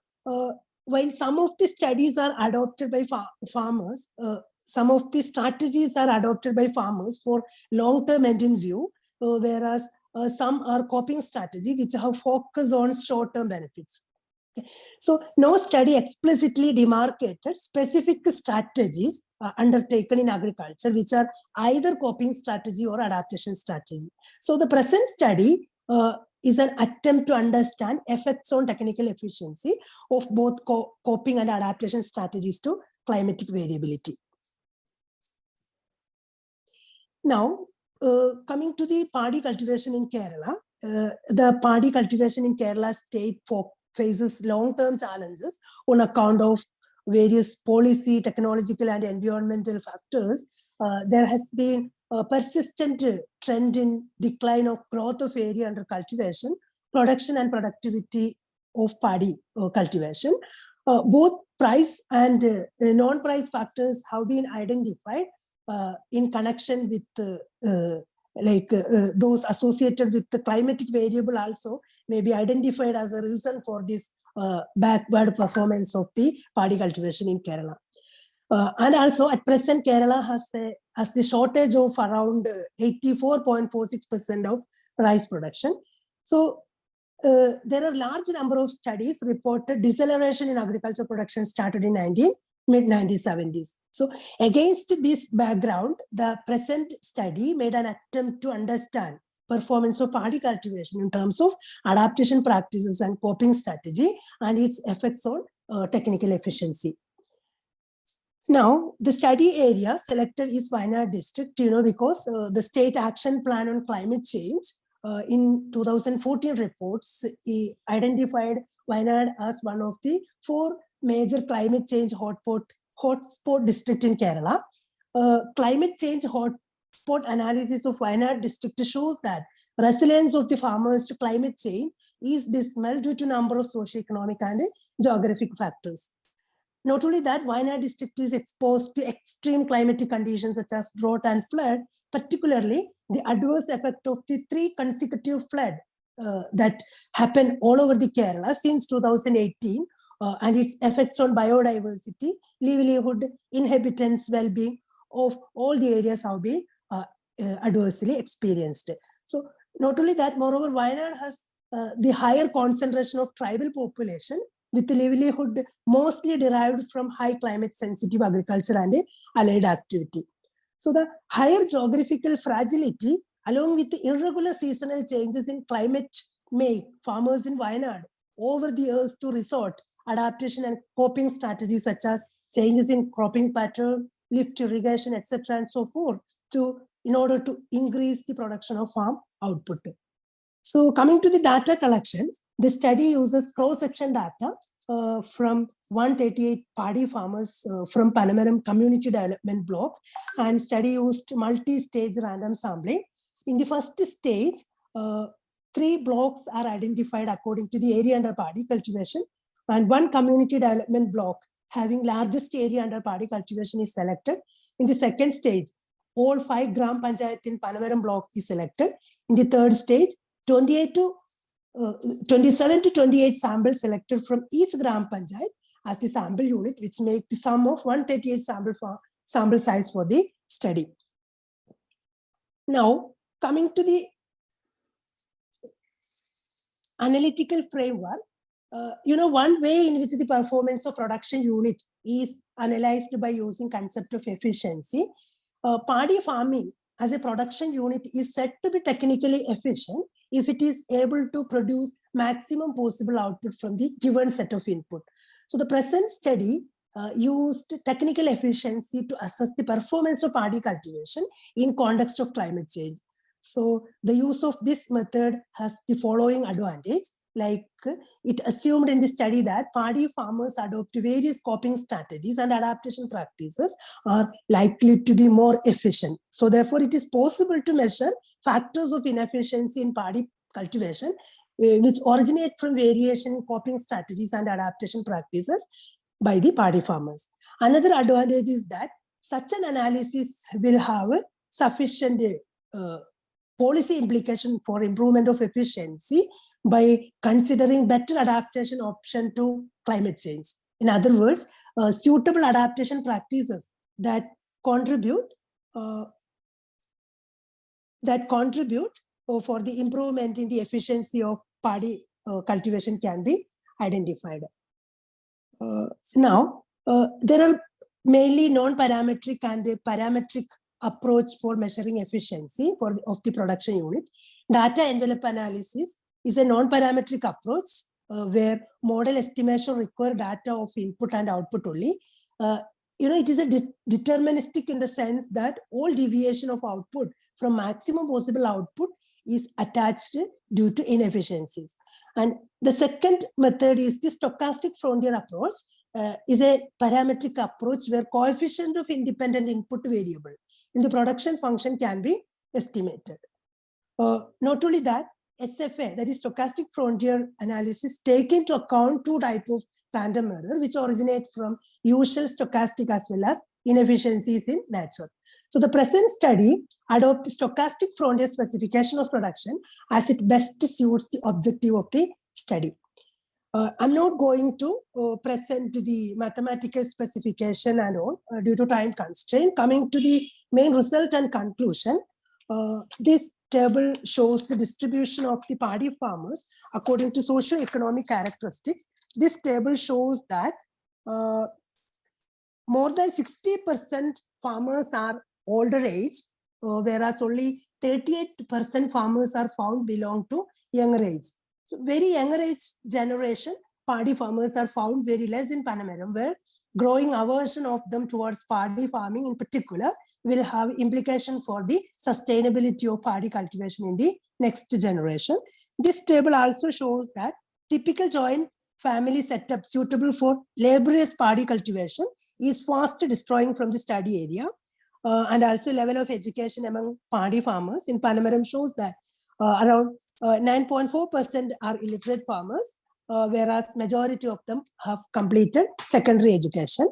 while some of the studies are adopted by farmers, some of the strategies are adopted by farmers for long-term end in view, whereas some are coping strategy which have focus on short-term benefits. Okay. So no study explicitly demarcated specific strategies undertaken in agriculture, which are either coping strategy or adaptation strategy. So the present study is an attempt to understand effects on technical efficiency of both coping and adaptation strategies to climatic variability. Now, coming to the paddy cultivation in Kerala, the paddy cultivation in Kerala state faces long-term challenges on account of various policy, technological, and environmental factors. There has been a persistent trend in decline of growth of area under cultivation, production and productivity of paddy cultivation. Both price and non-price factors have been identified in connection with those associated with the climatic variable also may be identified as a reason for this backward performance of the paddy cultivation in Kerala. And also at present, Kerala has the shortage of around 84.46% of rice production. So there are large number of studies reported deceleration in agriculture production started in mid-1970s. So against this background, the present study made an attempt to understand performance of paddy cultivation in terms of adaptation practices and coping strategy and its effects on technical efficiency. Now, the study area selected is Wayanad district, because the state action plan on climate change in 2014 reports identified Wayanad as one of the 4 major climate change hotspot district in Kerala. Climate change hotspot analysis of Wayanad district shows that resilience of the farmers to climate change is dismal due to a number of socioeconomic and geographic factors. Not only that, Wayanad district is exposed to extreme climatic conditions such as drought and flood, particularly the adverse effect of the 3 consecutive floods that happened all over the Kerala since 2018, and its effects on biodiversity, livelihood, inhabitants' well-being of all the areas have been adversely experienced. So not only that, moreover, Wayanad has the higher concentration of tribal population with the livelihood mostly derived from high climate sensitive agriculture and allied activity. So the higher geographical fragility along with the irregular seasonal changes in climate make farmers in Wayanad over the years to resort adaptation and coping strategies such as changes in cropping pattern, lift irrigation, etc. and so forth in order to increase the production of farm output. So coming to the data collections, the study uses cross-section data from 138 paddy farmers from Panamaram Community Development Block, and study used multi-stage random sampling. In the first stage, 3 blocks are identified according to the area under paddy cultivation, and 1 community development block having largest area under paddy cultivation is selected. In the second stage, all 5 Gram Panchayat in Panamaram block is selected. In the third stage, 27 to 28 samples selected from each Gram Panchayat as the sample unit, which make the sum of 138 sample size for the study. Now, coming to the analytical framework, one way in which the performance of production unit is analyzed by using concept of efficiency. Paddy farming as a production unit is said to be technically efficient if it is able to produce maximum possible output from the given set of input. So the present study used technical efficiency to assess the performance of paddy cultivation in context of climate change. So the use of this method has the following advantage. Like it assumed in the study that paddy farmers adopt various coping strategies and adaptation practices are likely to be more efficient. So therefore, it is possible to measure factors of inefficiency in paddy cultivation, which originate from variation in coping strategies and adaptation practices by the paddy farmers. Another advantage is that such an analysis will have sufficient policy implication for improvement of efficiency by considering better adaptation option to climate change. In other words, suitable adaptation practices that contribute for the improvement in the efficiency of paddy cultivation can be identified. Now, there are mainly non-parametric and the parametric approach for measuring efficiency of the production unit. Data envelope analysis is a non-parametric approach where model estimation require data of input and output only. It is a deterministic in the sense that all deviation of output from maximum possible output is attached due to inefficiencies. And the second method is the stochastic frontier approach, is a parametric approach where coefficient of independent input variable in the production function can be estimated. Not only that, SFA, that is stochastic frontier analysis, take into account 2 types of random error, which originate from usual stochastic as well as inefficiencies in nature. So the present study adopts stochastic frontier specification of production as it best suits the objective of the study. I'm not going to present the mathematical specification and all due to time constraint. Coming to the main result and conclusion, this table shows the distribution of the paddy farmers according to socio-economic characteristics. This table shows that more than 60% farmers are older age, whereas only 38% farmers are found belong to younger age. So very younger age generation, paddy farmers are found very less in Panamaram, where growing aversion of them towards paddy farming in particular will have implication for the sustainability of paddy cultivation in the next generation. This table also shows that typical joint family setup suitable for laborious paddy cultivation is fast destroying from the study area. And also level of education among paddy farmers in Panamaram shows that around 9.4% are illiterate farmers, whereas majority of them have completed secondary education.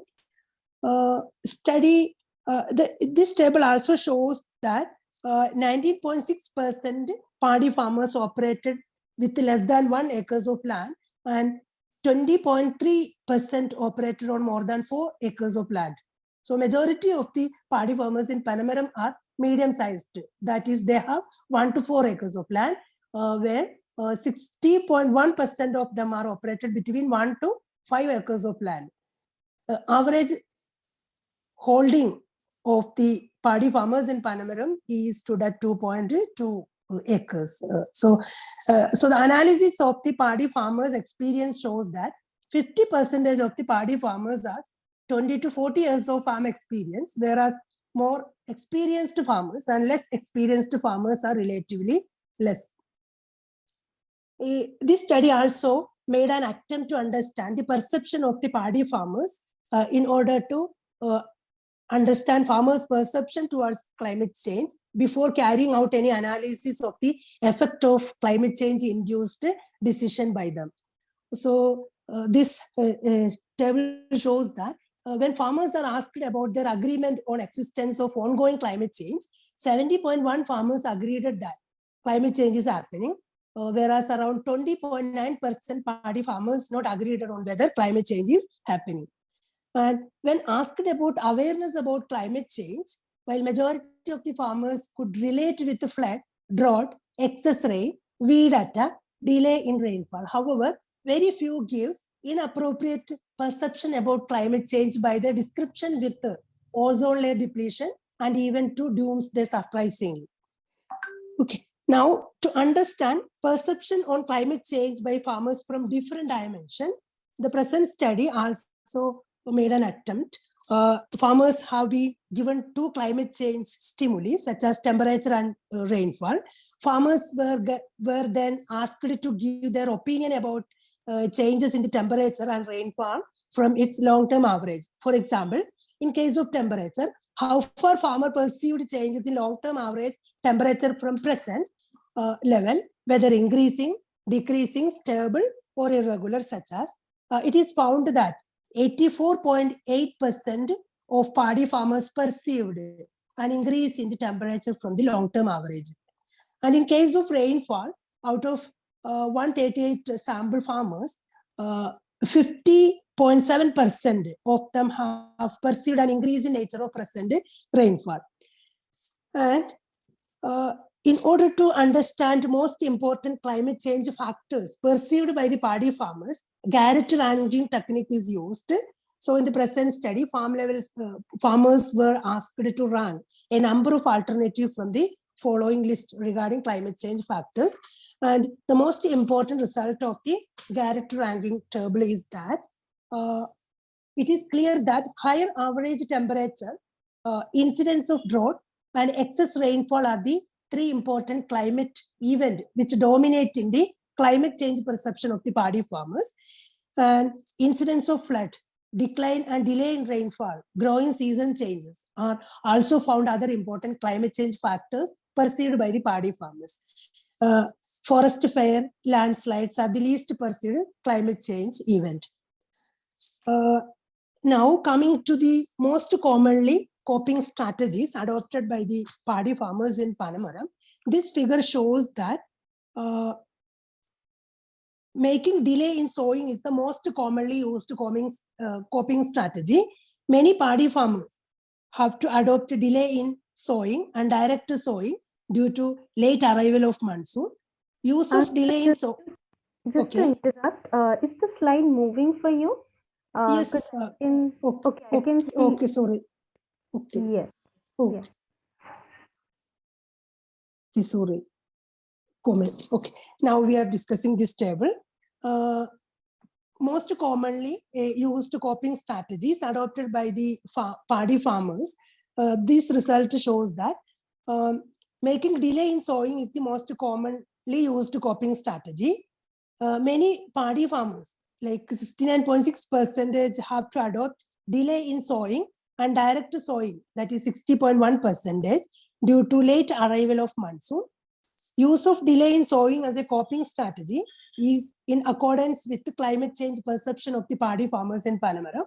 This table also shows that 19.6% paddy farmers operated with less than 1 acres of land, and 20.3% operated on more than 4 acres of land. So majority of the paddy farmers in Panamaram are medium-sized. That is, they have 1 to 4 acres of land, where 60.1% of them are operated between 1 to 5 acres of land. Average holding of the paddy farmers in Panamaram is stood at 2.2 acres. So the analysis of the paddy farmers' experience shows that 50% of the paddy farmers are 20 to 40 years of farm experience, whereas more experienced farmers and less experienced farmers are relatively less. This study also made an attempt to understand the perception of the paddy farmers in order to understand farmers' perception towards climate change before carrying out any analysis of the effect of climate change induced decision by them. So this table shows that when farmers are asked about their agreement on existence of ongoing climate change, 70.1 farmers agreed that climate change is happening, whereas around 20.9% paddy farmers not agreed on whether climate change is happening. And when asked about awareness about climate change, while majority of the farmers could relate with the flood, drought, excess rain, weed attack, delay in rainfall. However, very few gives inappropriate perception about climate change by the description with the ozone layer depletion and even to doomsday surprisingly. Okay, now to understand perception on climate change by farmers from different dimensions, the present study also made an attempt. Farmers have been given 2 climate change stimuli such as temperature and rainfall. Farmers were then asked to give their opinion about changes in the temperature and rainfall from its long-term average. For example, in case of temperature, how far farmer perceived changes in long-term average temperature from present level, whether increasing, decreasing, stable, or irregular, such as it is found that 84.8% of paddy farmers perceived an increase in the temperature from the long-term average. And in case of rainfall, out of 138 sample farmers, 50.7% of them have perceived an increase in nature of present rainfall. And in order to understand most important climate change factors perceived by the paddy farmers, Garrett ranking technique is used. So in the present study, farmers were asked to rank a number of alternatives from the following list regarding climate change factors. And the most important result of the Garrett ranking table is that it is clear that higher average temperature, incidence of drought, and excess rainfall are the 3 important climate events which dominate in the climate change perception of the paddy farmers. And incidence of flood, decline and delay in rainfall, growing season changes are also found other important climate change factors perceived by the paddy farmers. Forest fire, landslides are the least perceived climate change event. Now coming to the most commonly coping strategies adopted by the paddy farmers in Panamaram, this figure shows that making delay in sowing is the most commonly used coping strategy. Many paddy farmers have to adopt a delay in sowing and direct sowing due to late arrival of monsoon. Use of delay in sowing. Just Okay. to interrupt, is the slide moving for you? Yes. 'Cause okay, I can see. Okay, sorry. Okay. Yes. Okay. Yeah. Okay, sorry. Comment. Okay. Now we are discussing this table. Most commonly used coping strategies adopted by the paddy farmers. This result shows that making delay in sowing is the most commonly used coping strategy. Many paddy farmers like 69.6% have to adopt delay in sowing and direct sowing, that is 60.1% due to late arrival of monsoon. Use of delay in sowing as a coping strategy is in accordance with the climate change perception of the paddy farmers in Panamera.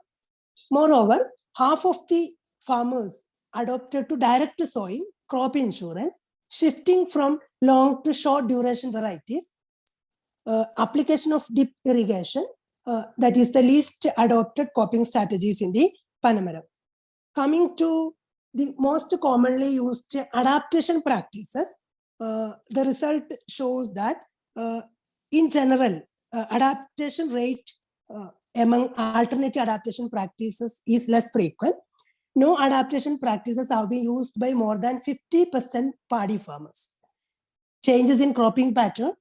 Moreover, half of the farmers adopted to direct sowing, crop insurance, shifting from long to short duration varieties, application of dip irrigation, that is the least adopted coping strategies in the Panamera. Coming to the most commonly used adaptation practices, the result shows that in general, adaptation rate among alternative adaptation practices is less frequent. No adaptation practices have been used by more than 50% paddy farmers. Changes in cropping pattern,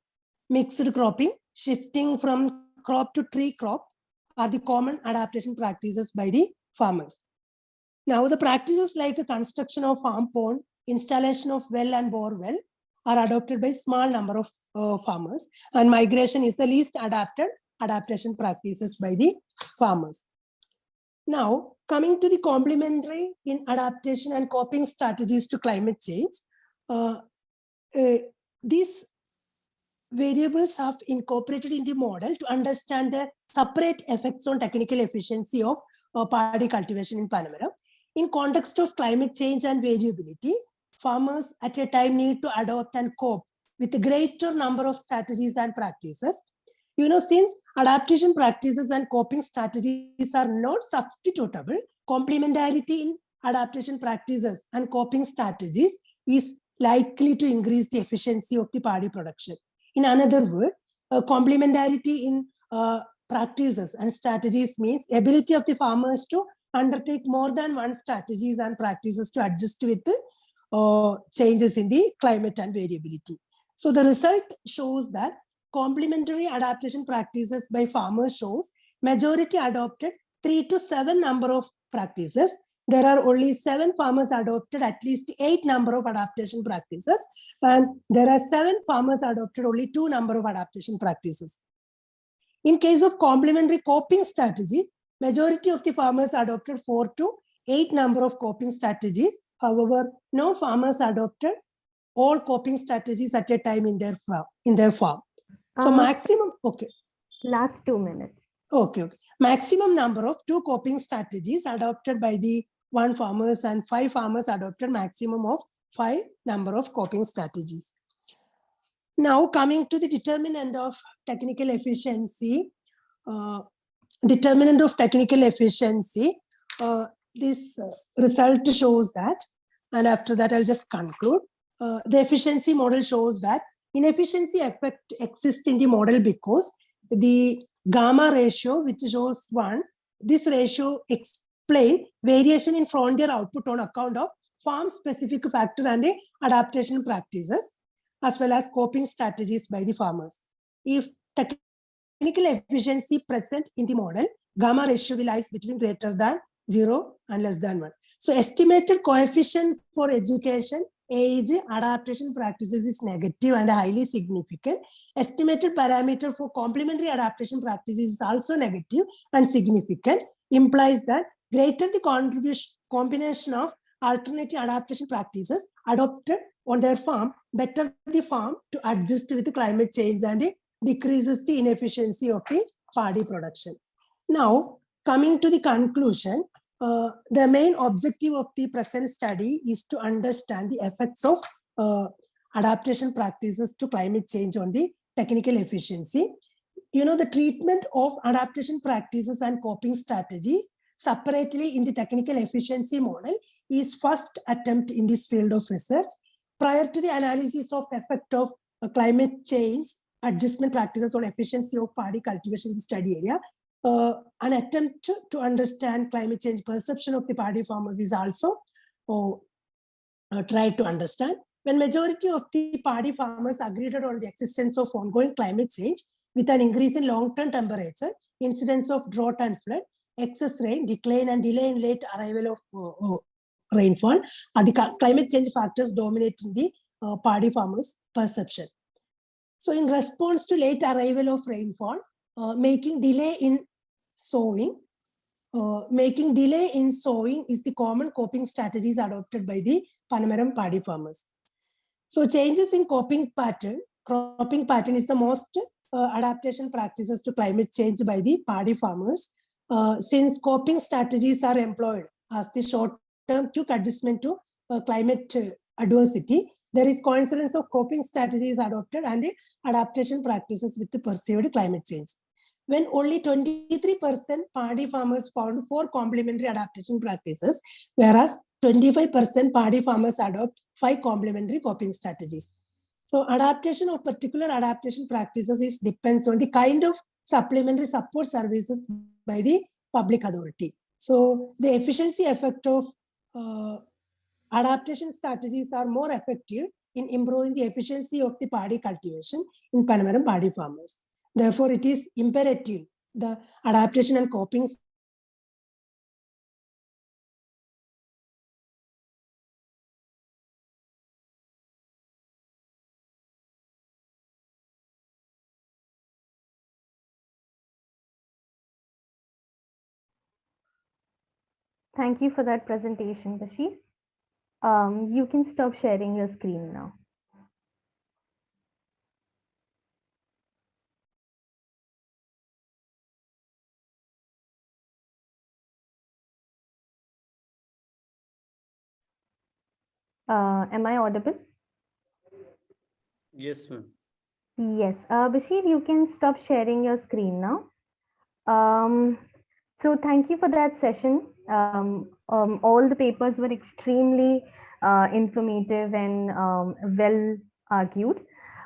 mixed cropping, shifting from crop to tree crop are the common adaptation practices by the farmers. Now, the practices like the construction of farm pond, installation of well and bore well are adopted by small number of farmers, and migration is the least adapted adaptation practices by the farmers. Now, coming to the complementary in adaptation and coping strategies to climate change, these variables have incorporated in the model to understand the separate effects on technical efficiency of paddy cultivation in Panamera. In context of climate change and variability, farmers at a time need to adopt and cope with a greater number of strategies and practices. Since adaptation practices and coping strategies are not substitutable, complementarity in adaptation practices and coping strategies is likely to increase the efficiency of the paddy production. In another word, complementarity in practices and strategies means ability of the farmers to undertake more than one strategies and practices to adjust with the changes in the climate and variability. So the result shows that complementary adaptation practices by farmers shows majority adopted 3 to 7 number of practices. There are only 7 farmers adopted at least 8 number of adaptation practices, and there are 7 farmers adopted only 2 number of adaptation practices. In case of complementary coping strategies, majority of the farmers adopted 4 to 8 number of coping strategies. However, no farmers adopted all coping strategies at a time in their farm. So maximum, okay. Last 2 minutes. Okay. Maximum number of 2 coping strategies adopted by the 1 farmers, and 5 farmers adopted maximum of 5 number of coping strategies. Now coming to the determinant of technical efficiency. This result shows that, and after that I'll just conclude. The efficiency model shows that inefficiency effect exists in the model because the gamma ratio, which shows 1, this ratio explains variation in frontier output on account of farm specific factor and adaptation practices, as well as coping strategies by the farmers. If technical efficiency present in the model, gamma ratio will lies between greater than 0 and less than 1. So estimated coefficient for education, age, adaptation practices is negative and highly significant. Estimated parameter for complementary adaptation practices is also negative and significant, implies that greater the combination of alternative adaptation practices adopted on their farm, better the farm to adjust with the climate change and it decreases the inefficiency of the paddy production. Now, coming to the conclusion, the main objective of the present study is to understand the effects of adaptation practices to climate change on the technical efficiency. The treatment of adaptation practices and coping strategy separately in the technical efficiency model is first attempt in this field of research. Prior to the analysis of effect of climate change adjustment practices on efficiency of paddy cultivation in the study area, an attempt to understand climate change perception of the paddy farmers is also tried to understand. When majority of the paddy farmers agreed on the existence of ongoing climate change with an increase in long-term temperature, incidence of drought and flood, excess rain, decline and delay in late arrival of rainfall are the climate change factors dominating the paddy farmers' perception. So in response to late arrival of rainfall, making delay in sowing. Making delay in sowing is the common coping strategies adopted by the Panamaram paddy farmers. So changes in cropping pattern is the most adaptation practices to climate change by the paddy farmers. Since coping strategies are employed as the short-term quick adjustment to climate adversity, there is coincidence of coping strategies adopted and adaptation practices with the perceived climate change. When only 23% paddy farmers found 4 complementary adaptation practices, whereas 25% paddy farmers adopt 5 complementary coping strategies. So adaptation of particular adaptation practices depends on the kind of supplementary support services by the public authority. So the efficiency effect of adaptation strategies are more effective in improving the efficiency of the paddy cultivation in Panamaram paddy farmers. Therefore, it is imperative the adaptation and coping. Thank you for that presentation, Bashir. You can stop sharing your screen now. Am I audible? Yes, ma'am. Yes. Bashir, you can stop sharing your screen now. So thank you for that session. All the papers were extremely informative and well argued.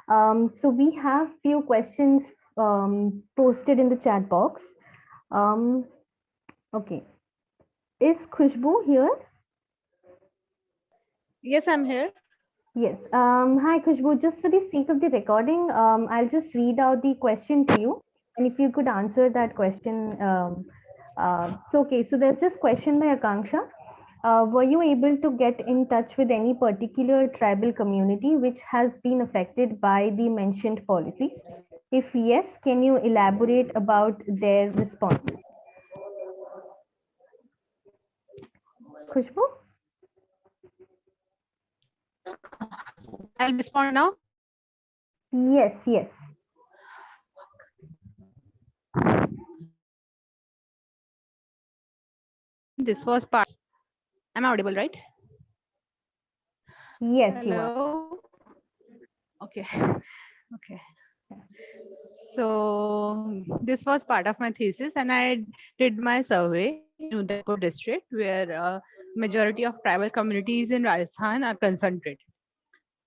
So we have few questions posted in the chat box. Okay. Is Khushbu here? Yes, I'm here. Yes. Hi, Khushbu. Just for the sake of the recording, I'll just read out the question to you. And if you could answer that question, so okay. So there's this question by Akanksha. Were you able to get in touch with any particular tribal community which has been affected by the mentioned policies? If yes, can you elaborate about their responses? Khushbu? I'll respond now. Yes, yes. This was part. Am I audible, right? Yes, you are. Hello. Okay. Okay. So this was part of my thesis, and I did my survey in Udaipur district, where majority of tribal communities in Rajasthan are concentrated.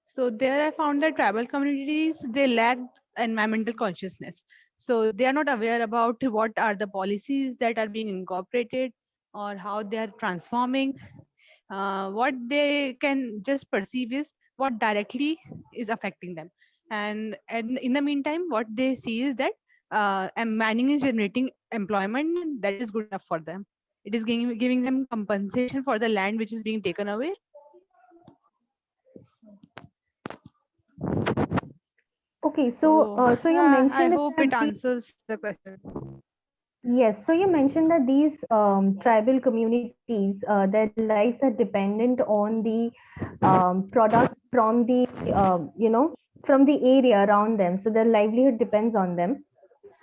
So there I found that tribal communities, they lack environmental consciousness. So they are not aware about what are the policies that are being incorporated or how they are transforming. What they can just perceive is what directly is affecting them. And in the meantime, what they see is that and mining is generating employment that is good enough for them. It is giving them compensation for the land which is being taken away. Okay, so so you mentioned I that hope it these- answers the question. Yes, so you mentioned that these tribal communities, their lives are dependent on the product from the from the area around them. So their livelihood depends on them.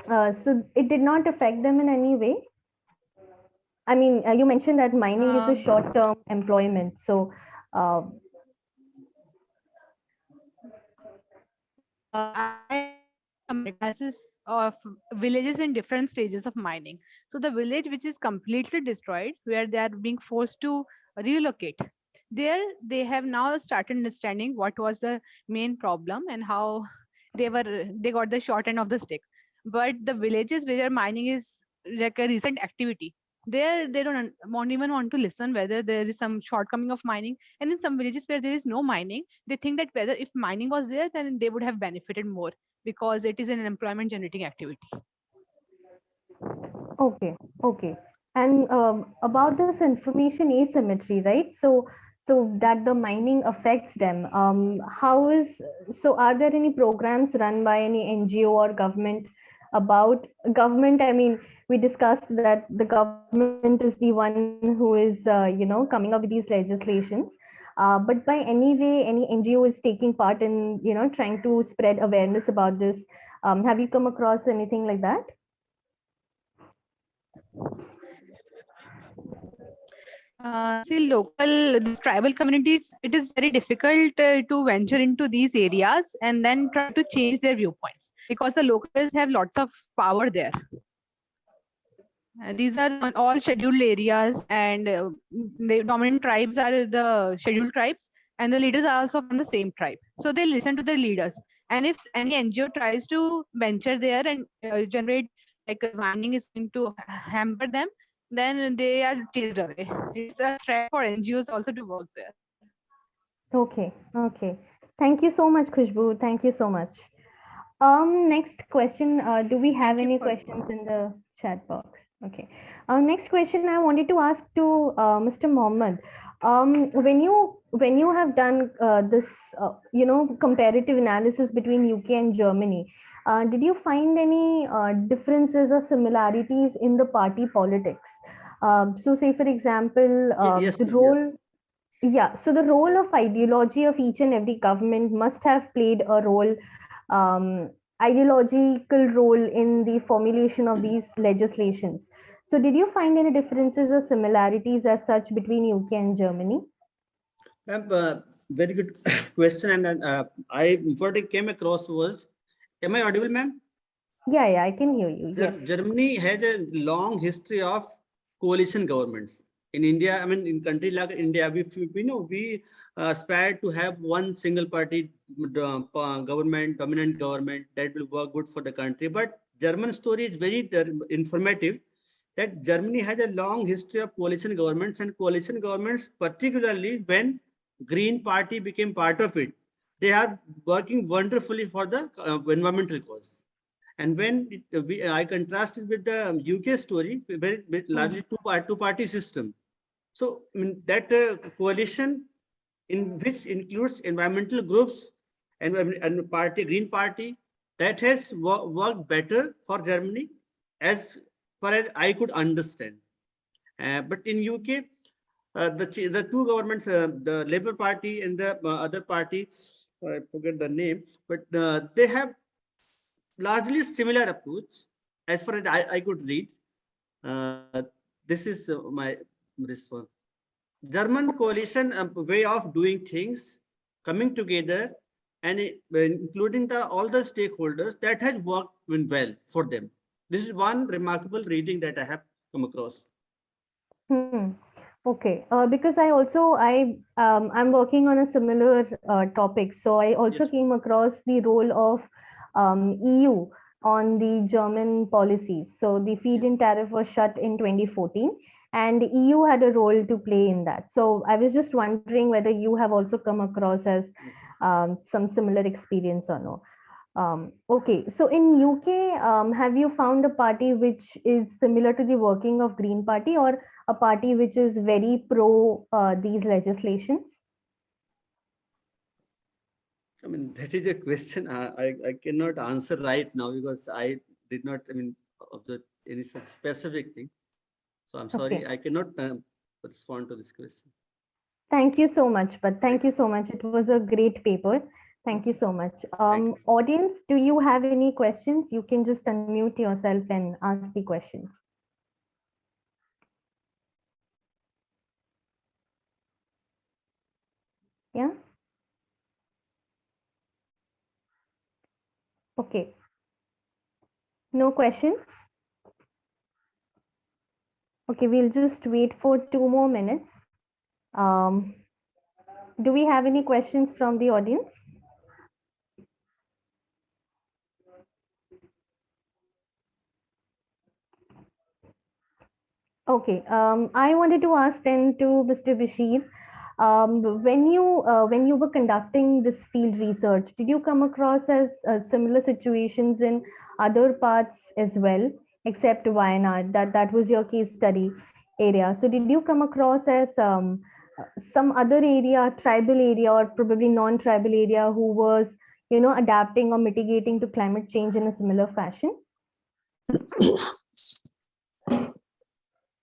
So it did not affect them in any way. I mean, you mentioned that mining is a short-term employment. So I analysis of villages in different stages of mining. So the village which is completely destroyed, where they are being forced to relocate, there they have now started understanding what was the main problem and how they got the short end of the stick. But the villages where mining is like a recent activity, there they won't even want to listen whether there is some shortcoming of mining. And in some villages where there is no mining, they think that whether if mining was there, then they would have benefited more because it is an employment generating activity. okay, okay. And about this information asymmetry, right? So that the mining affects them. How is so? Are there any programs run by any NGO or government about government. I mean, we discussed that the government is the one who is, coming up with these legislations. But by any way, any NGO is taking part in, trying to spread awareness about this. Have you come across anything like that? See, these tribal communities, it is very difficult to venture into these areas and then try to change their viewpoints because the locals have lots of power there. These are all scheduled areas, and the dominant tribes are the scheduled tribes, and the leaders are also from the same tribe. So they listen to the leaders. And if any NGO tries to venture there and generate like mining is going to hamper them, then they are chased away. It's a threat for NGOs also to work there. Okay, okay. Thank you so much, Khushbu. Thank you so much. Next question. Do we have Thank you any for- questions in the chat box? Okay. Next question I wanted to ask to Mr. Mohammed. When you have done this, comparative analysis between UK and Germany, did you find any differences or similarities in the party politics? So, say for example, Yes, the ma'am, yes. role. Yeah, so the role of ideology of each and every government must have played a role, ideological role in the formulation of these legislations. So did you find any differences or similarities as such between UK and Germany? Very good question. And what I came across was, am I audible, ma'am? Yeah, I can hear you. Yes. Germany has a long history of coalition governments. In India, I mean, in countries like India, we aspire to have one single party government, dominant government that will work good for the country. But German story is very informative, that Germany has a long history of coalition governments, and coalition governments, particularly when Green Party became part of it, they are working wonderfully for the environmental cause. And when I contrasted with the UK story, very largely two-party system. So I mean, that coalition, in which includes environmental groups and Green Party, that has worked better for Germany as far as I could understand. But in UK, the two governments, the Labour Party and the other party, I forget the name, but they have largely similar approach as far as I could read. This is my response. German coalition way of doing things, coming together and including all the stakeholders, that has worked well for them. This is one remarkable reading that I have come across. Okay, because I'm working on a similar topic, so I also Yes. came across the role of EU on the German policies. So the feed-in tariff was shut in 2014, and the EU had a role to play in that. So I was just wondering whether you have also come across as some similar experience or no. Okay, so in UK, have you found a party which is similar to the working of Green Party, or a party which is very pro these legislations? I mean, that is a question I cannot answer right now, because I did not, I mean, observe any such specific thing. So I'm sorry, Okay. I cannot respond to this question. Thank you so much, but thank you so much. It was a great paper. Thank you so much. Thank you. Audience, do you have any questions? You can just unmute yourself and ask the questions. Yeah. Okay. No questions? Okay, we'll just wait for 2 more minutes. Do we have any questions from the audience? Okay, I wanted to ask then to Mr. Bashir, when you were conducting this field research, did you come across as similar situations in other parts as well, except Wayanad? That was your case study area. So did you come across as some other area, tribal area, or probably non-tribal area, who was adapting or mitigating to climate change in a similar fashion?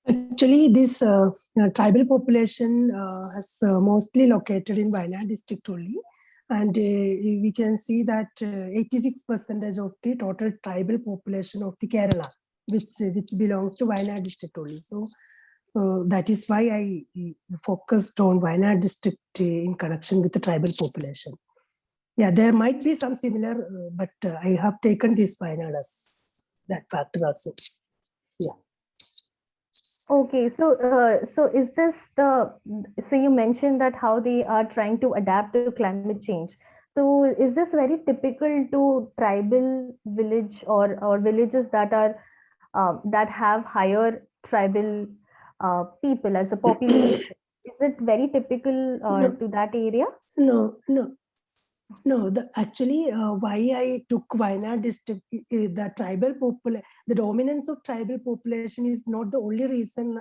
Actually, this tribal population has mostly located in Wayanad district only. And we can see that 86% of the total tribal population of the Kerala, which belongs to Wayanad district only. So that is why I focused on Wayanad district in connection with the tribal population. Yeah, there might be some similar, but I have taken this Wayanad as that factor also. Okay, so is this so you mentioned that how they are trying to adapt to climate change. So is this very typical to tribal village or villages that are that have higher tribal people as a population? Is it very typical No. to that area? No, actually, why I took Wayanad district, the tribal the dominance of tribal population is not the only reason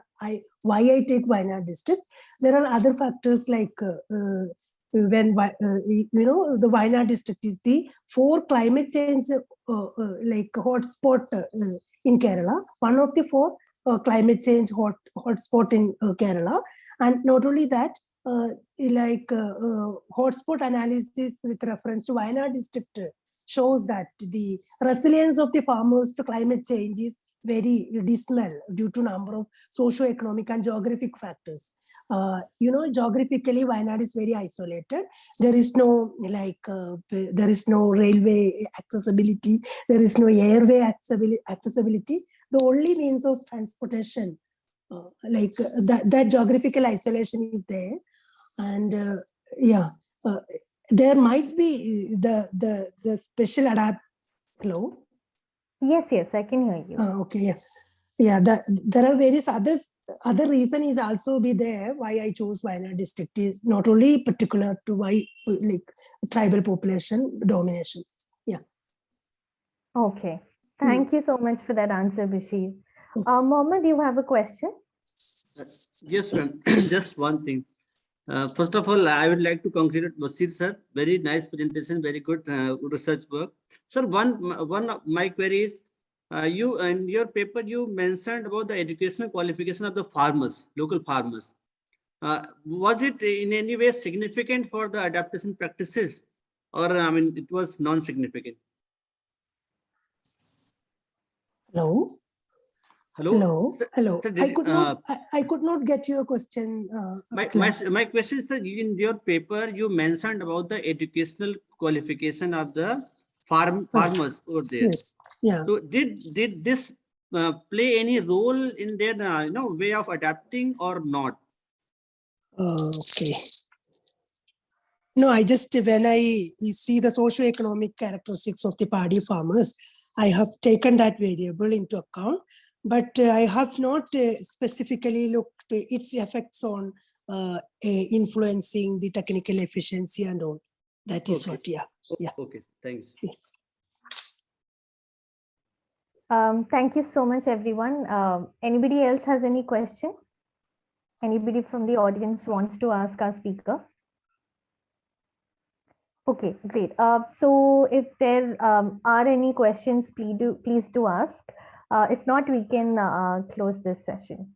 why I take Wayanad district. There are other factors like when the Wayanad district is the 4 climate change like hotspot in Kerala. One of the 4 climate change hotspot in Kerala, and not only that. Hotspot analysis with reference to Wayanad district shows that the resilience of the farmers to climate change is very dismal due to number of socio-economic and geographic factors. Geographically, Wayanad is very isolated. There is no there is no railway accessibility. There is no airway accessibility. The only means of transportation, that geographical isolation is there. And there might be the special Hello? Yes, I can hear you. Okay, yeah. There are various other reason is also be there why I chose Wayanad district is not only particular to why tribal population domination. Yeah. Okay. Thank you so much for that answer, Bashir. Mohammed, you have a question? Yes, ma'am. Just one thing. First of all, I would like to congratulate Basir sir. Very nice presentation, very good research work. Sir, one of my query is, you in your paper you mentioned about the educational qualification of the farmers, local farmers. Was it in any way significant for the adaptation practices, or I mean, it was non-significant? Hello. Hello. Hello. Sir, I could not get your question. My question is that in your paper you mentioned about the educational qualification of the farmers over there. Yes. Yeah. So did this play any role in their way of adapting or not? Okay. No, I just when I see the socio-economic characteristics of the paddy farmers, I have taken that variable into account. But I have not specifically looked its effects on influencing the technical efficiency and all. That is what, yeah. Okay, thanks. Thank you so much, everyone. Anybody else has any question? Anybody from the audience wants to ask our speaker? Okay, great. So if there are any questions, please do ask. If not, we can close this session.